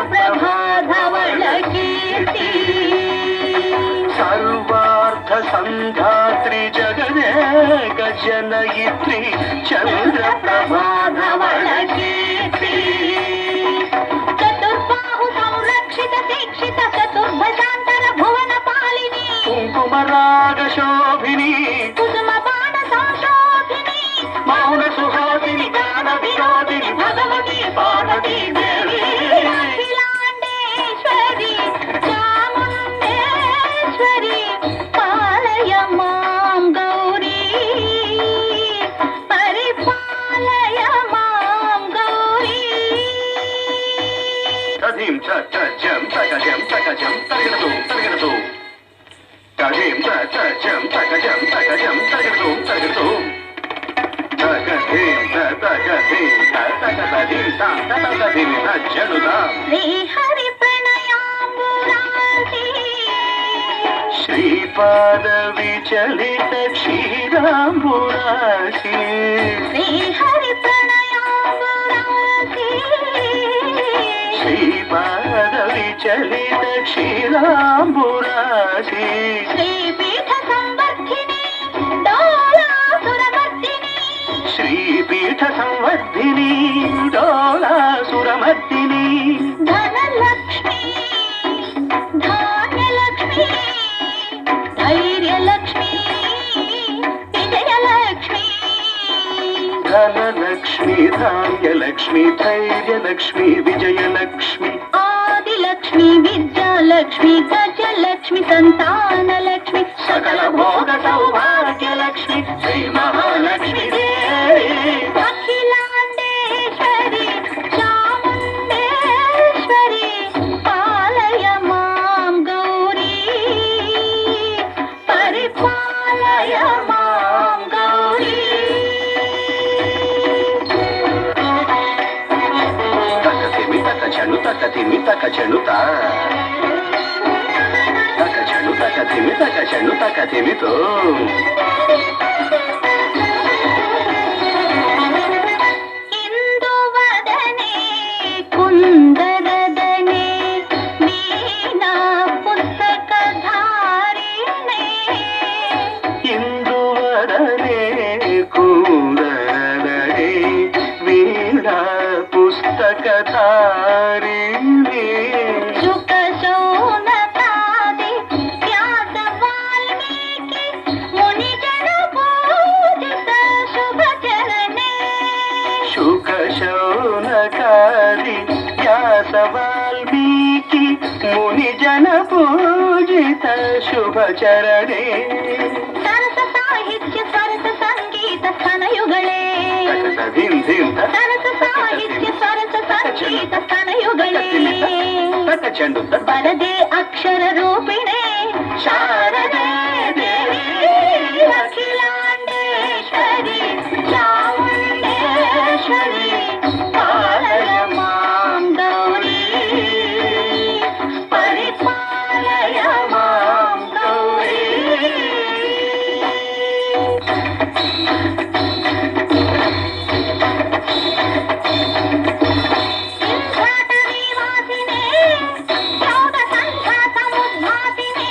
ಚಂದ್ರಪ್ರಭಾಧವಳ ಕೀರ್ತಿ ಸರ್ವಾರ್ಥ ಸಂಧಾತ್ರಿ ಜಗದೇಕ ಜನಯಿತ್ರಿ ಚಂದ್ರಪ್ರಭಾಧವಳ ಕೀರ್ತಿ ಚತುರ್ಬಾಹು ಸಂರಕ್ಷಿತ ಶಿಕ್ಷಿತ ಚತುರ್ಭಜಾಂತರ ಭುವನ ಪಾಲಿನಿ ಕುಂಕುಮರಾಗ ಶೋಭಿನಿ ಕುಸುಮ ಬಾಣ ಸಂಶೋಭಿನಿ ಮೌನ ಸುಹಾಸಿನಿ ಗಾನ ವಿನೋದಿನಿ ಭಗವತಿ ಪಾರ್ವತಿ ದೇವಿ ಅಖಿಲಾಂಡೇಶ್ವರಿ ಚಾಮುಂಡೇಶ್ವರಿ ಪಾಲಯ ಮಾಂ ಗೌರಿ ಪರಿಪಾಲಯ ಮಾಂ ಗೌರಿ ತಧೀಂ ಚಂ ತಗಜಂ ತಗಜಂ ತಗಡದು ತಗಡದು ತಧೀಂ ಚಂ ತಗಜಂ ತಗಜಂ ತಗಡದು ತಗಡದು ತಗಧೀಂ ತಗಧೀಂ ತಗಧೀಂ ತಗಧೀಂ ಜನುತಾ ಶ್ರೀಹರಿ ಪ್ರಣಯಾಂಬುರಾಸಿ ಶ್ರೀಪಾದ ವಿಚಲಿತ ಕ್ಷೀರಾಂಬುರಾಶಿ ಶ್ರೀಹರಿ ಪ್ರಣಯಾಂಬುರಾಸಿ ಶ್ರೀಪಾದ ವಿಚಲಿತ ಕ್ಷೀರಾಂಬುರಾಶಿ ಶ್ರೀಪೀಠ ಸಂವರ್ಧಿನಿ ಡೋಲಾಸುರಮರ್ದಿನಿ ಶ್ರೀಪೀಠ ಸಂವರ್ಧಿನಿ ಡೋಲಾಸುರಮರ್ದಿನಿ ಧನಲಕ್ಷ್ಮೀ ಧಾನ್ಯಲಕ್ಷ್ಮೀ ಧೈರ್ಯಲಕ್ಷ್ಮೀ ವಿಜಯಲಕ್ಷ್ಮೀ ಧನಲಕ್ಷ್ಮಿ ಧಾನ್ಯಲಕ್ಷ್ಮಿ ಧೈರ್ಯಲಕ್ಷ್ಮಿ ವಿಜಯಲಕ್ಷ್ಮಿ ಆದಿಲಕ್ಷ್ಮೀ ವಿದ್ಯಾಲಕ್ಷ್ಮೀ ಗಜಲಕ್ಷ್ಮೀ ಸಂತಾನಲಕ್ಷ್ಮೀ ಸಕಲ ಭೋಗ ಸೌಭಾಗ್ಯಲಕ್ಷ್ಮಿ ಶ್ರೀ ಮಹಾಲಕ್ಷ್ಮಿ ದೇವಿ ಅಖಿಲಾಂಡೇಶ್ವರಿ ಚಾಮುಂಡೇಶ್ವರಿ ಪಾಲಯ ಮಾಂ ಗೌರಿ ಪರಿಪಾಲಯ ಮಾಂ ಗೌರಿ ತಕಥಿಮಿ ತಕಚನು ತಕಥಿಮಿ ತಕಚನುತಾ ತಕಚನು ತಕಥಿಮಿ ತಕಚನು ತಕಥಿಮಿ ತೋ ಇಂದುವದನೆ ಕುಂದರದನೆ ವೀಣಾ ಪುಸ್ತಕಧಾರಿಣೆ ಇಂದುವರನೆ ಕೂದರನೆ ವೀಣಾ ಪುಸ್ತಕಧಾರಿಣಿ ಶುಕ ಶೌನಕಾದಿ ವ್ಯಾಸ ವಾಲ್ಮೀಕಿ ಮುನಿಜನ ಪೂಜಿತ ಶುಭ ಚರಣೆ ಶುಕ ಶೌನಕಾದಿ ವ್ಯಾಸ ವಾಲ್ಮೀಕಿ ಮುನಿಜನ ಪೂಜಿತ ಶುಭ ಚರಣೆ ಸರಸ ಸಾಹಿತ್ಯ ಸರಸ ಸಂಗೀತ ಸ್ತನಯುಗಳೇ ಧಿಂ ಧಿಂ ಸರಸ ಸಾಹಿತ್ಯ ಸರಸ ಸಂಗೀತ ಸ್ತನಯುಗಳೇ ತಕಚಂಡು ಬರದೆ ಅಕ್ಷರ ರೂಪಿಣೆ ಶಾರದೆ ದೇವಿ ಅಖಿಲಾಂಡೇಶ್ವರಿ ಚಾಮುಂಡೇಶ್ವರಿ ಪಾಲಯ ಮಾಂ ಗೌರಿ ಪರಿಪಾಲಯ ಮಾಂ ಗೌರಿ ಸಿಂಹಾಟ ನಿವಾಸಿನೇ ಯೋಗ ಸಂಘ ಸಮುದ್ಭಾಸಿನೇ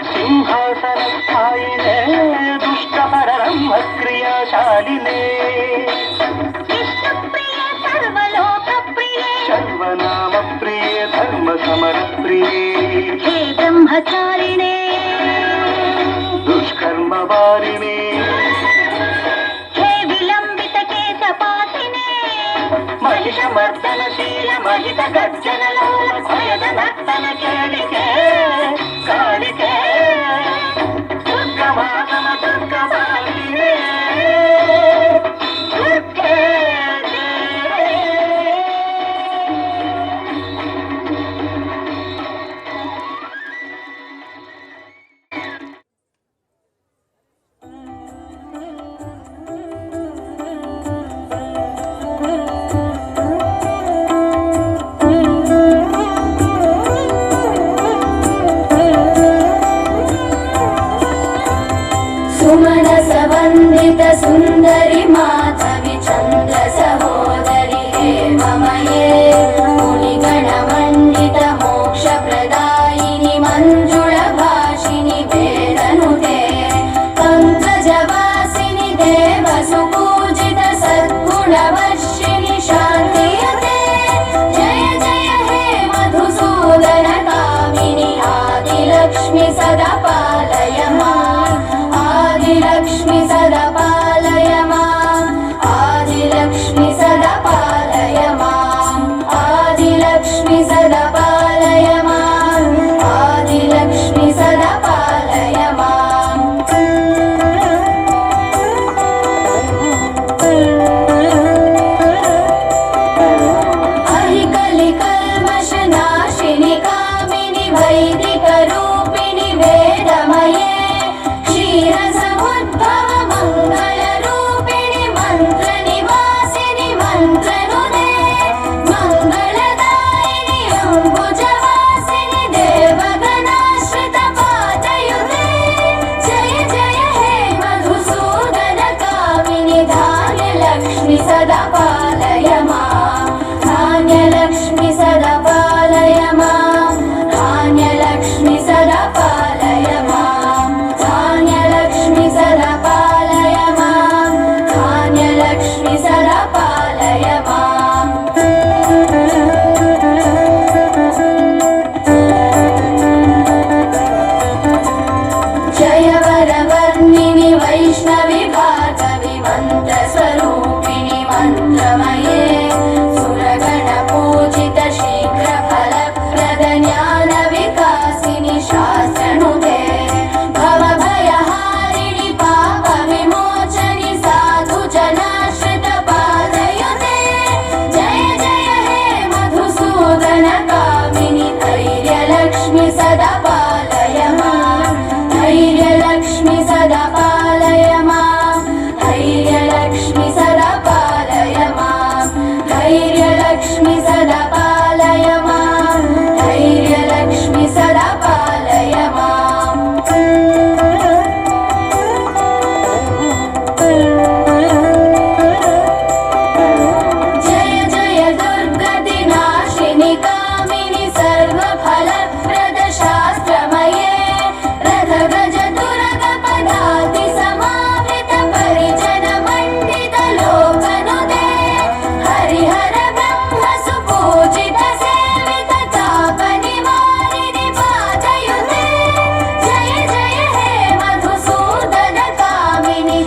ಸಿಂಹಾಸನ ಸ್ಥಾಯಿನೇ ದುಷ್ಟಪರರಂಭ ಕ್ರಿಯಾಶಾಲಿನೇ ವಿಷ್ಣು ಪ್ರಿಯ ಸರ್ವಲೋಕ ಪ್ರಿಯೇ ಸರ್ವನಾಮ ಪ್ರಿಯೇ ಧರ್ಮ ಸಮರ ಪ್ರಿಯೇ ಹೇ ಬ್ರಹ್ಮಚಾರಿಣೇ ದುಷ್ಕರ್ಮ ವಾರಿಣೇ ಹೇ ವಿಲಂಬಿತ ಕೇಶಪಾಸಿನೇ ಮಹಿಷ ಮರ್ದನಶೀಲ ಮಹಿತ ಗರ್ಜನ ಲೋಲ ಭಯದ ನರ್ತನ ಕೇಳಿಕೆ ಕಾಳಿಕೆ ದುರ್ಗಮಾತಮ ದುರ್ಗಮಾಲಿನೇ ದುರ್ಗೆ ದೇವಿ. सुमनसवन्दित सुन्दरि माधवि चन्द्र सहोदरि हे ममये मुनिगण आदिलक्ष्मी सदा पालय माम् आदिलक्ष्मी सदा पालय माम् आदिलक्ष्मी सदा पालय माम् आदिलक्ष्मी सदा पालय माम् आदिलक्ष्मी सदा पालय माम् अहिकलिकल्मषनाशिनि कामिनि वैदिकरूपिणि वेदमये क्षीरसमुद्भव मङ्गलरूपिणि मन्त्रनिवासिनि मन्त्रनुदे मङ्गलदायिनि अम्बुजवासिनि देवगणाश्रितपादयुते जय जय हे मधुसूदनकामिनि धान्यलक्ष्मि सदा पालय माम् धान्यलक्ष्मि सदा पालय माम् धान्यलक्ष्मि सदा पालय माम् धान्यलक्ष्मि सदा पालय माम् धान्यलक्ष्मि सदा पालय माम् जय वरवर्णिनि वैष्णवि भार्गवि मन्त्रस्वरूपिणि मन्त्रमये सुरगणपूजित शीघ्रफलप्रद ज्ञानविकासिनि शास्त्रनुते भवभयहारिणि पापविमोचनि साधुजनाश्रितपादयुते जय जय हे मधुसूदनकामिनि धैर्यलक्ष्मि सदा पालय माम् धैर्यलक्ष्मि सदा पालय माम् धैर्यलक्ष्मि सदा पालय माम् धैर्यलक्ष्मि सदा पालय माम् धैर्यलक्ष्मि सदा पालय माम् जय जय दुर्गतिनाशिनि कामिनि सर्वफलप्रद शास्त्रमये रथगज तुरगपदाति समावृत परिजन मण्डित लोकनुदे हरिहर ब्रह्म सुपूजित सेवित तापनिवारिणि पादयुते जय जय हे मधुसूदनकामिनि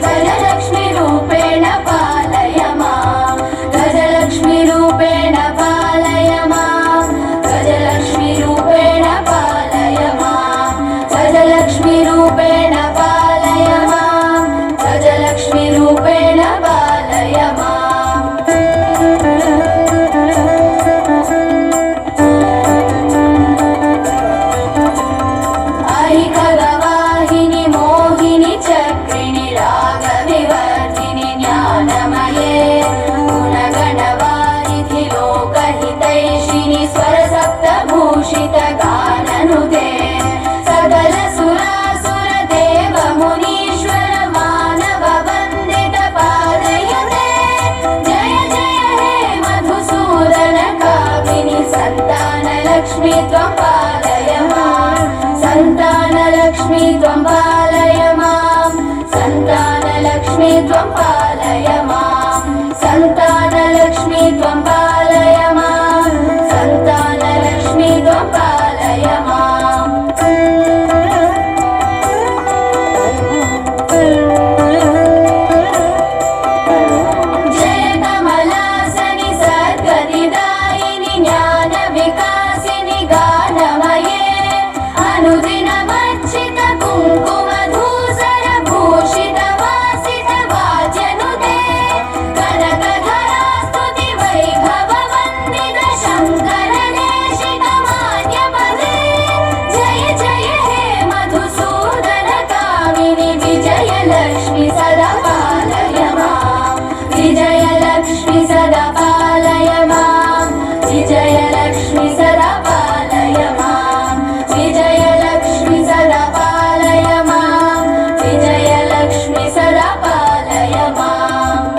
गजलक्ष्मी रूपेण पालय माम् गजलक्ष्मी रूपेण पालय माम् गजलक्ष्मी रूपेण पालय माम् गजलक्ष्मी रूपेण पालय माम् गजलक्ष्मी रूपेण पालय माम् ऐकगवाहिनि मोहिनि चक्रिणि रागविवर्धिनि ज्ञानमये गुणगणवारिधि लोकहितैषिणि स्वरसप्तभूषित गाननुते सकल सुरासुर देव मुनीश्वर मानव वन्दित पादयुते जय जय हे मधुसूदनकामिनि सन्तानलक्ष्मी त्वं पालय माम् सन्तानलक्ष्मी त्वं पालय माम् सन्तानलक्ष्मी त्वं पालय माम् सन्तानलक्ष्मी त्वं पालय माम् सन्तानलक्ष्मी त्वं पालय माम् जय कमलासनि सद्गतिदायिनि ज्ञानविकासिनि गानमये अनुदिनमर्चित कुङ्कुमधूसर भूषित वासित वाद्यनुते कनकधरास्तुति वैभव वन्दित शङ्कर देशिक मान्यपदे जय जय हे मधुसूदनकामिनि विजयलक्ष्मि सदा पालय माम् विजयलक्ष्मि सदा पालय माम् विजयलक्ष्मि सदा पालय माम् विजयलक्ष्मि सदा पालय माम् विजयलक्ष्मि सदा पालय माम्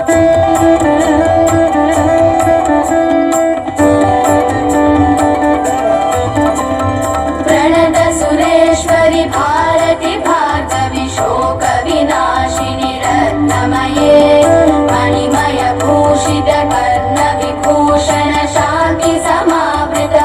प्रणत सुरेश्वरि भारति भार्गवि शोकविनाशिनि रत्नमये मणिमय भूषित कर्णविभूषण शान्ति समावृत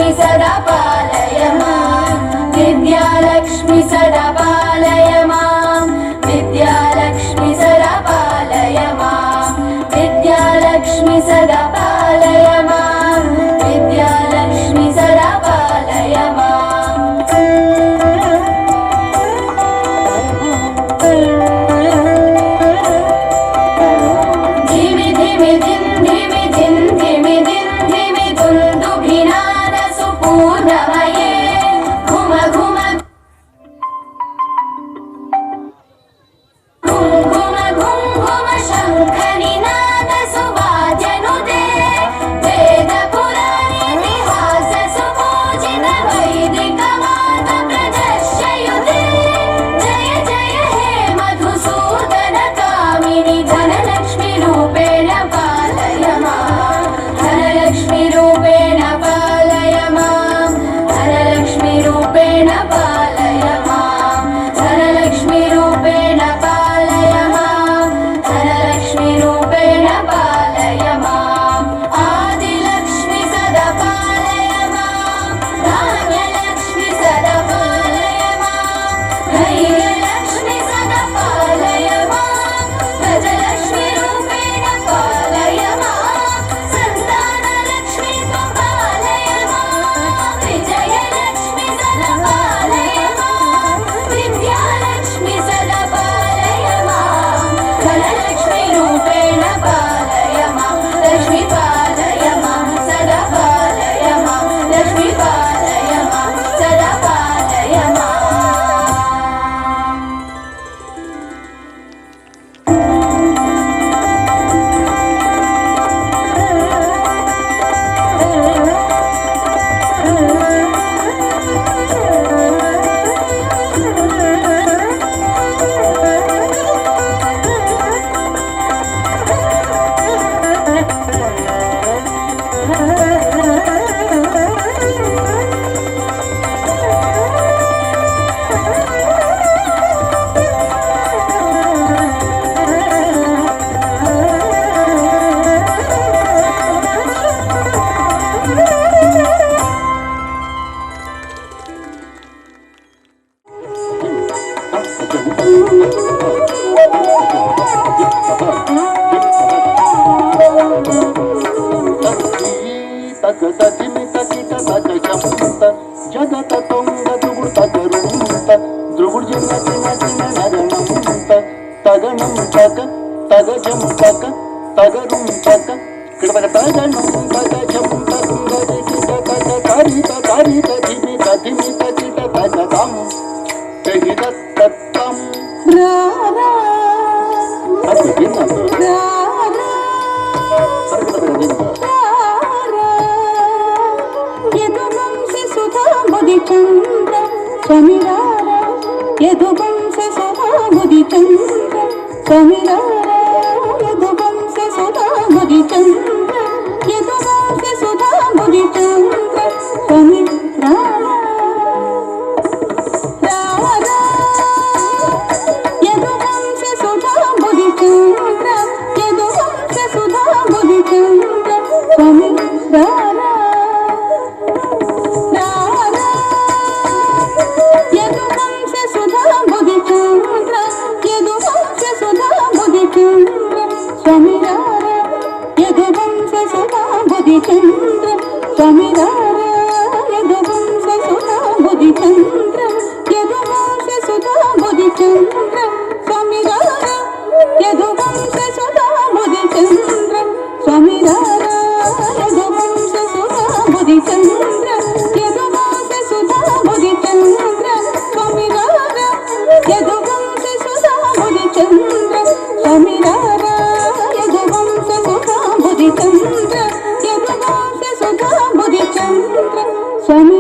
विद्यालक्ष्मि सदा पालय मां विद्यालक्ष्मि सदा पालय मां विद्यालक्ष्मि सदा पालय मां विद्यालक्ष्मि सदा पालय मां विद्यालक्ष्मि सदा पालय मां धिमि धिमि धिं धिमि धिं धिमि धिं धिमि दुन्दुभिनाद सुपूर्णमये घुम घुम घुम घुम घुम घुम शङ्खनिनाद सुवाद्यनुदे वेद पुराणेतिहास सुपूजित वैदिक मात प्रदर्शयुते जय जय हे मधुसूदन कामिनि धनलक्ष्मी रूपेण पालय मां धनलक्ष्मी रूपेण पालय मां धनलक्ष्मी रूपेण पालय मां धनलक्ष्मी रूपेण पालय मां धनलक्ष्मी रूपेण पालय मां आदिलक्ष्मी सदा पालय मां धान्यलक्ष्मी सदा पालय मां धैर्यलक्ष्मी सदा पालय मां गजलक्ष्मी रूपेण पालय मां सन्तानलक्ष्मी त्वं पालय मां विजयलक्ष्मी सदा पालय मां विद्यालक्ष्मी सदा पालय मां धनलक्ष्मी रूपेण पालय मां लक्ष्मी पालय मां सदा पालय मां लक्ष्मी पालय मां सदा पालय मां జగత తొంగ దుగుడు తగరుంత ధ్రువుడు జిన్న చిన్న చిన్న నగణంత తగణం తగ తగజం తగ తగరుం తగ కిడపక తగణం తగజం తగుంగ దిగిట తగ తరిత తరిత ధిమిత ధిమిత కిట తగదం తెహిత తత్తం అది విన్నది చంద్ర స్వామిరార యదువంశ సుధాముది చంద్ర స్వామిరార యదువంశ సుధాముది చంద్ర యదువంశ సుధాముది చంద్ర స్వామిరార యదువంశ సుధాముది చంద్ర యదువంశ సుధాముది చంద్ర స్వామిరార చంద్ర స్వామిరార యదువంశ సుధాముది చంద్ర యదువంశ సుధాముది చంద్ర స్వామిరార యదువంశ సుధాముది చంద్ర స్వామిరార యదువంశ సుధాముది చంద్ర యదువంశ సుధాముది చంద్ర స్వామిరార యదువంశ సుధాముది చంద్ర స్వామిరార యదువంశ సుధాముది చంద్ర సుధాముది చంద్ర స్వామి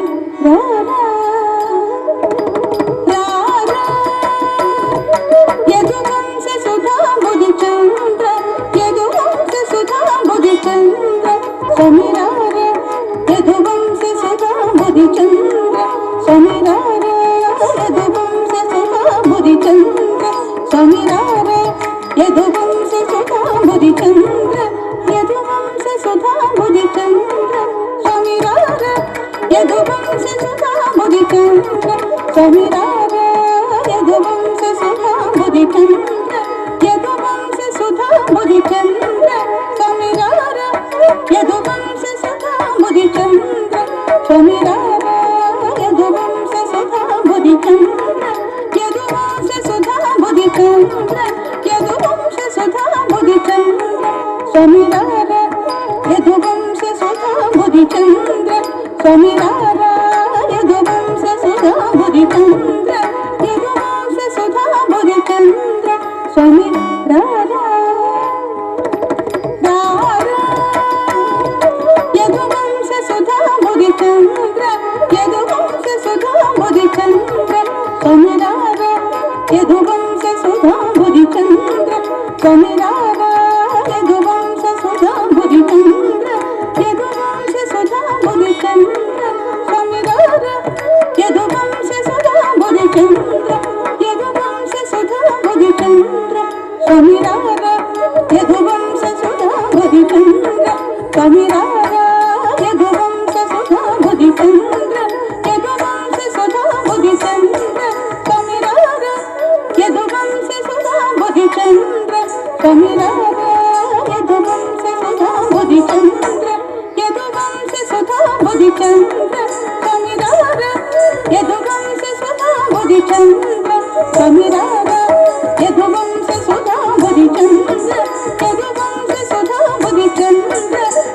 యదువంశ సుధాముది చంద్ర యదువంశ సుధాముది చంద్ర స్వామిరార యదువంశ సుధాముది చంద్ర స్వామిరార యదువంశ సుధాముది చంద్ర స్వామిరార యదువంశ సుధాముది చంద్ర యదువంశ సుధాముది చంద్ర స్వామిరార ಯದುವಂಶ ಸುಧಾಂಬುಧಿ ಚಂದ್ರ ಸಮೀರಾರ ಯದುವಂಶ ಸುಧಾಂಬುಧಿ ಚಂದ್ರ ಯದುವಂಶ ಸುಧಾಂಬುಧಿ ಚಂದ್ರ ಸಮೀರಾರ ಯದುವಂಶ ಸುಧಾಂಬುಧಿ ಚಂದ್ರ ಸಮೀರಾರ ಯದುವಂಶ ಸುಧಾಂಬುಧಿ ಚಂದ್ರ ಯದುವಂಶ ಸುಧಾಂಬುಧಿ ಚಂದ್ರ ಯದುವಂಶ ಸುಧಾಂಬುಧಿ ಚಂದ್ರ ಸಮೀರಾರ ಯದುವಂಶ ಸುಧಾಂಬುಧಿ ಚಂದ್ರ ಸಮೀರಾರ ಯದುವಂಶ ಸುಧಾಂಬುಧಿ ಚಂದ್ರ ಯದುವಂಶ ಸುಧಾಂಬುಧಿ ಚಂದ್ರ ಸಮೀರಾರ ಯದುವಂಶ ಸುಧಾಂಬುಧಿ ಚಂದ್ರ ಯದುವಂಶ ಸುಧಾಂಬುಧಿ ಚಂದ್ರ ಸಮೀರಾರ ಯದುವಂಶ ಸುಧಾಂಬುಧಿ ಚಂದ್ರ ಸಮೀರಾರ ಯದುವಂಶ ಸುಧಾಂಬುಧಿ ಚಂದ್ರ ಯದುವಂಶ ಸುಧಾಂಬುಧಿ ಚಂದ್ರ ಸಮೀರಾರ ಯದುವಂಶ ಸುಧಾಂಬುಧಿ ಚಂದ್ರ ಯದುವಂಶ ಸುಧಾಂಬುಧಿ ಚಂದ್ರ ಸಮೀರಾರ ಯದುವಂಶ ಸುಧಾಂಬುಧಿ ಚಂದ್ರ ಸಮೀರಾರ ಯದುವಂಶ ಸುಧಾಂಬುಧಿ ಚಂದ್ರ ಯದುವಂಶ ಸುಧಾಂಬುಧಿ ಚಂದ್ರ ಸಮೀರಾರ ಯದುವಂಶ ಸುಧಾಂಬುಧಿ ಚಂದ್ರ ಸಮೀರಾರ ಯದುವಂಶ ಸುಧಾಂಬುಧಿ ಚಂದ್ರ ಯದುವಂಶ ಸುಧಾಂಬುಧಿ ಚಂದ್ರ ಸಮೀರಾರ ಯದುವಂಶ ಸುಧಾಂಬುಧಿ ಚಂದ್ರ ಸಮೀರಾರ ಯದುವಂಶ ಸುಧಾಂಬುಧಿ ಚಂದ್ರ ಯದುವಂಶ ಸುಧಾಂಬುಧಿ ಚಂದ್ರ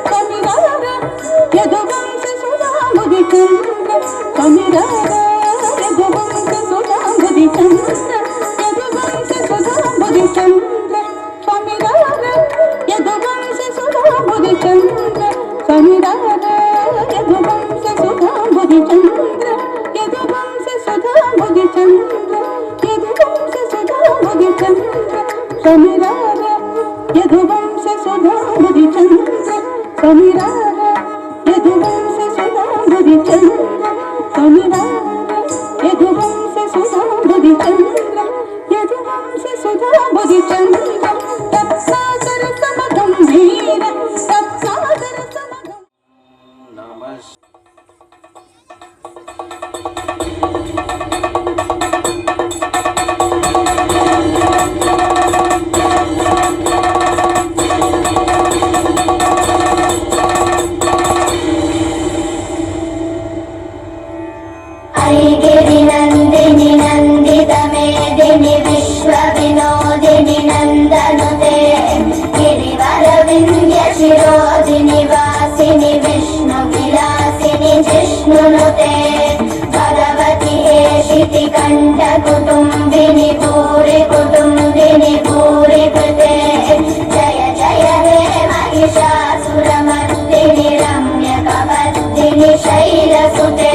ಸಮೀರಾರ ಯದುವಂಶ ಸುಧಾಂಬುಧಿ ಚಂದ್ರ ಸಮೀರಾರ ಯದುವಂಶ ಸುಧಾಂಬುಧಿ ಚಂದ್ರ ಯದುವಂಶ ಸುಧಾಂಬುಧಿ ಚಂದ್ರ ಸಮೀರಾರ ಯದುವಂಶ ಸುಧಾಂಬುಧಿ ಚಂದ್ರ ಸಮೀರಾರ ಯದುವಂಶ ಸುಧಾಂಬುಧಿ ಚಂದ್ರ ಯದುವಂಶ ಸುಧಾಂಬುಧಿ ಚಂದ್ರ ಯದುವಂಶ ಸುಧಾಂಬುಧಿ ಚಂದ್ರ ಸಮೀರಾರ ಯದುವಂಶ ಸುಧಾಂಬುಧಿ ಚಂದ್ರ ಸಮೀರಾರ ಯದುವಂಶ ಸುಧಾಂಬುಧಿ ಚಂದ್ರ ಸಮೀರಾರ ಯದುವಂಶ ಸುಧಾಂಬುಧಿ ಚಂದ್ರ ಯದುವಂಶ ಸುಧಾಂಬುಧಿ ಚಂದ್ರ ತತ್ಸಾಗರ ಸಮಗಂಭೀರ ತತ್ಸಾಗರ ಸಮಗಂ ನಮಸ್ ऐगिरि नन्दिनि नन्दित मेदिनि विश्व विनोदिनि नन्दनुते गिरिवरविन्द्य शिरोदिनि वासिनि विष्णु विलासिनि जिष्णुनुते भगवति हेशिति कण्ठ कुटुम्बिनि भूरि कुटुम्बिनि भूरि कृते जय जय हे महिषासुरमर्दिनि रम्यकवर्दिनि शैलसुते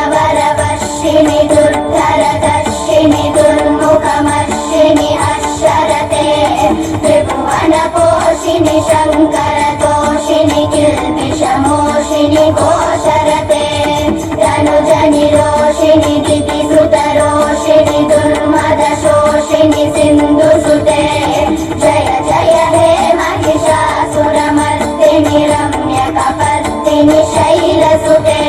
सुरवरवर्षिणि दुर्धरदर्शिनि दुर्मुखमर्षिणि अशरते त्रिभुवनपोषिणि शङ्करतोषिणि किल्बिषमोषिणि घोषरते तनुजनिरोषिणि दितिसुतरोषिणि दुर्मदशोषिणि सिन्धुसुते जय जय हे महिषासुरमर्दिनि रम्यकपर्दिनि शैलसुते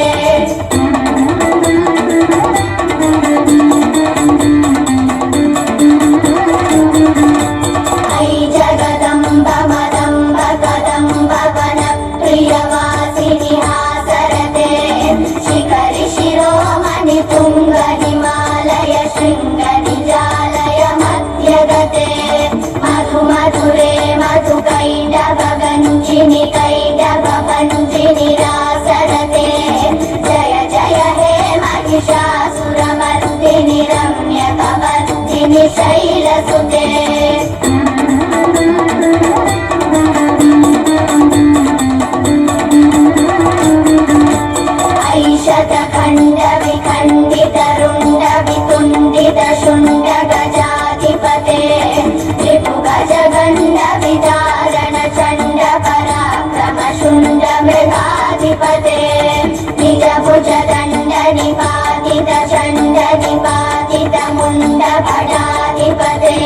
ऐ जगदम्ब मदम्ब कदम्ब वनप्रियवासिनि हासरते शिखरि शिरोमणि तुङ्ग हिमालय शृङ्ग निजालय मध्यगते मधु मधुरे मधुकैडभगञ्जिनि कैडभभञ्जिनि रासरते जय जय हे महिषासुरमर्दिनि रम्यकवर्दिनि शैलसुते ऐशतखण्ड विखण्डितरुण्ड वितुण्डित शुण्ड गजाधिपते त्रिभुगजगण्ड विदारण चण्ड पराक्रम शुण्ड मृगाधिपते निजभुजदण्ड निपातित चण्ड निपातित मुण्ड भटाधिपते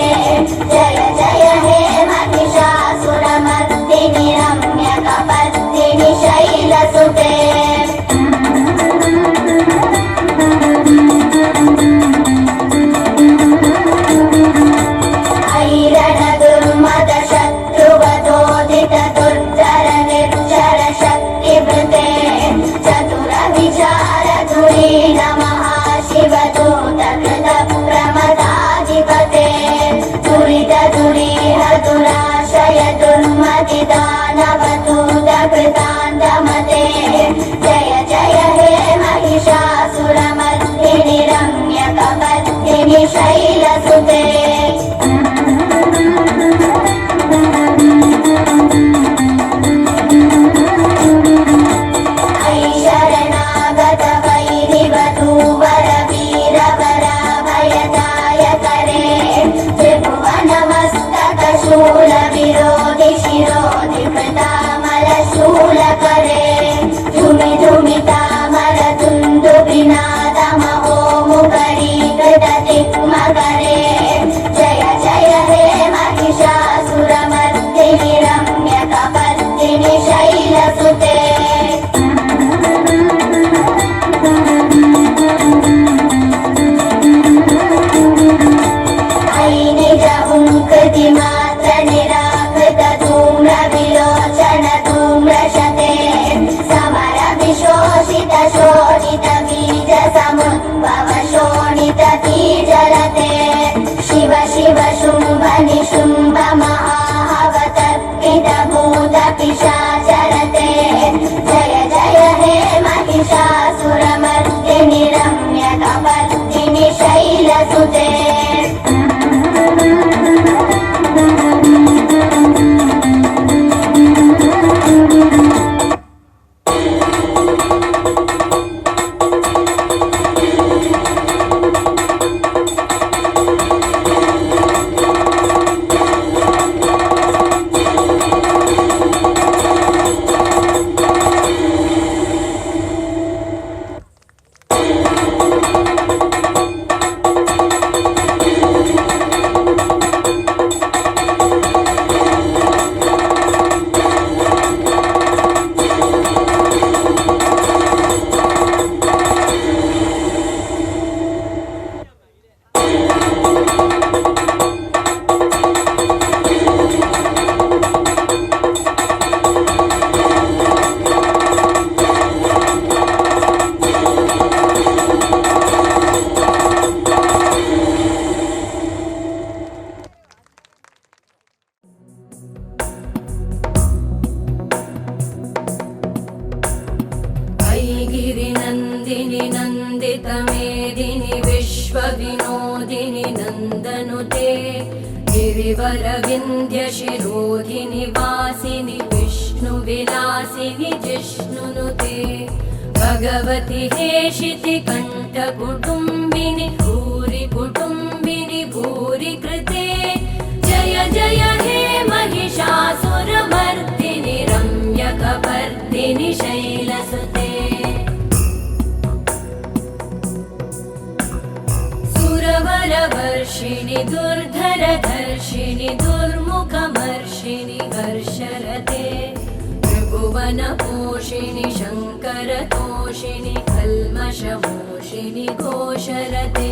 जय जय हे महिषासुरमर्दिनि रम्यकपर्दिनि शैलसुते ऐरण दुर्मद शत्रुवधोदित दुर्धर निर्जर शक्तिवृते चतुर विचार धुरीण महाशिवदूत कृत प्रमदाधिपते दुरित दुरीह दुराशय दुर्मति दानवदूत कृतान्तमते जय जय हे महिषासुरमर्दिनि रम्यकपर्दिनि शैलसुते शरणागत वैरिवधूवर वीरवराभयदाय करे त्रिभुवनमस्तक शूल विरोधि शिरोधि कृतामल शूल करे धुमि धुमि तामर दुन्दुभिनाद महो मुखरीकृत दिक्मकरे जय जय हे महिषासुरमर्दिनि रम्यकपर्दिनि शैलसुते मात्र निराकृत धूम्र विलोचन धूम्रशते समर विशोषित शोणित बीज समुद्भव शोणित बीजरते शिव शिव शुम्भ निशुम्भ महाहवतर्पित भूत पिशाचरते जय जय हे महिषासुरमर्दिनि रम्यकपर्दिनि शैलसुते गिरिनन्दिनि नन्दितमेदिनि विश्वविनोदिनि नन्दनुते गिरिवरविन्ध्यशिरोधिनि वासिनि विष्णुविलासिनि जिष्णुनुते भगवति हेशिति कण्ठकुटुम्बिनि भूरि कुटुम्बिनि भूरि कृते जय जय हे महिषासुरमर्दिनि रम्यकपर्दिनि शैलसुते सुरवरवर्षिणि दुर्धरधर्षिणि दुर्मुखमर्षिणि हर्षरते त्रिभुवनपोषिणि शङ्करतोषिणि कल्मषमोषिणि घोषरते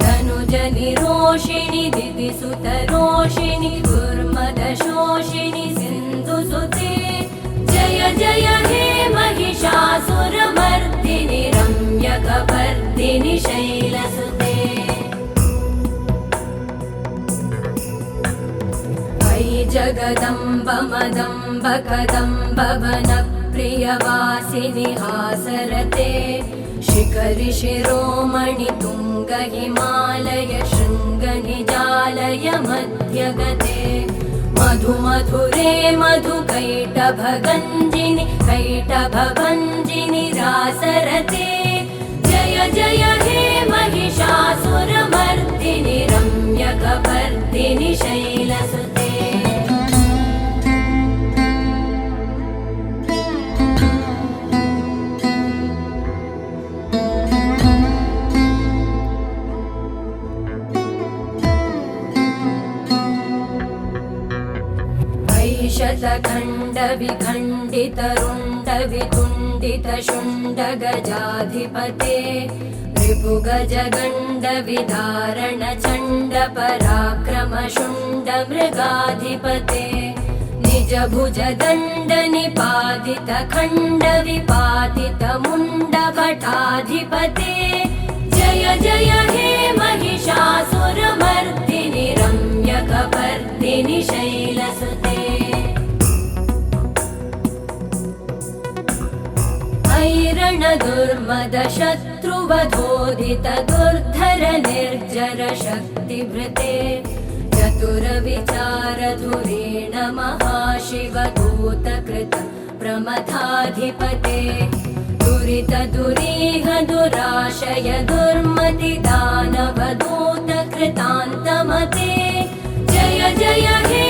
धनुजनिरोषिणि दिदिसुतरोषिणि दुर्मदशोषिणि सिन्धुसुते जय जय हे महिषासुरमर्दिनि रम्यकपर्दिनि शैलसुते अयि जगदम्ब मदम्ब कदम्ब वनप्रियवासिनि हासरते शिखरि शिरोमणि तुङ्ग हिमालय शृङ्गनिजालय मध्यगते मधु मधुरे मधुकैटभगञ्जिनि कैटभभञ्जिनि रासरते जय जय हे महिषासुरमर्दिनि रम्यकपर्दिनि शैलसुते द्विशतखण्डविखण्डितरुण्डवितुण्डितशुण्डगजाधिपते रिपुगजगण्डविदारण चण्डपराक्रमशुण्डमृगाधिपते निजभुजदण्ड निपातित खण्डविपातित मुण्डभटाधिपते जय जय हे महिषासुरमर्दिनि रम्यकपर्दिनि शैलसुते ऐरणदुर्मदशत्रुवधोदित दुर्धर निर्जर शक्तिभृते चतुरविचारधुरेण महाशिवदूतकृत प्रमथाधिपते दुरित दुरीह दुराशय दुर्मति दानवदूतकृतान्तमते जय जय हे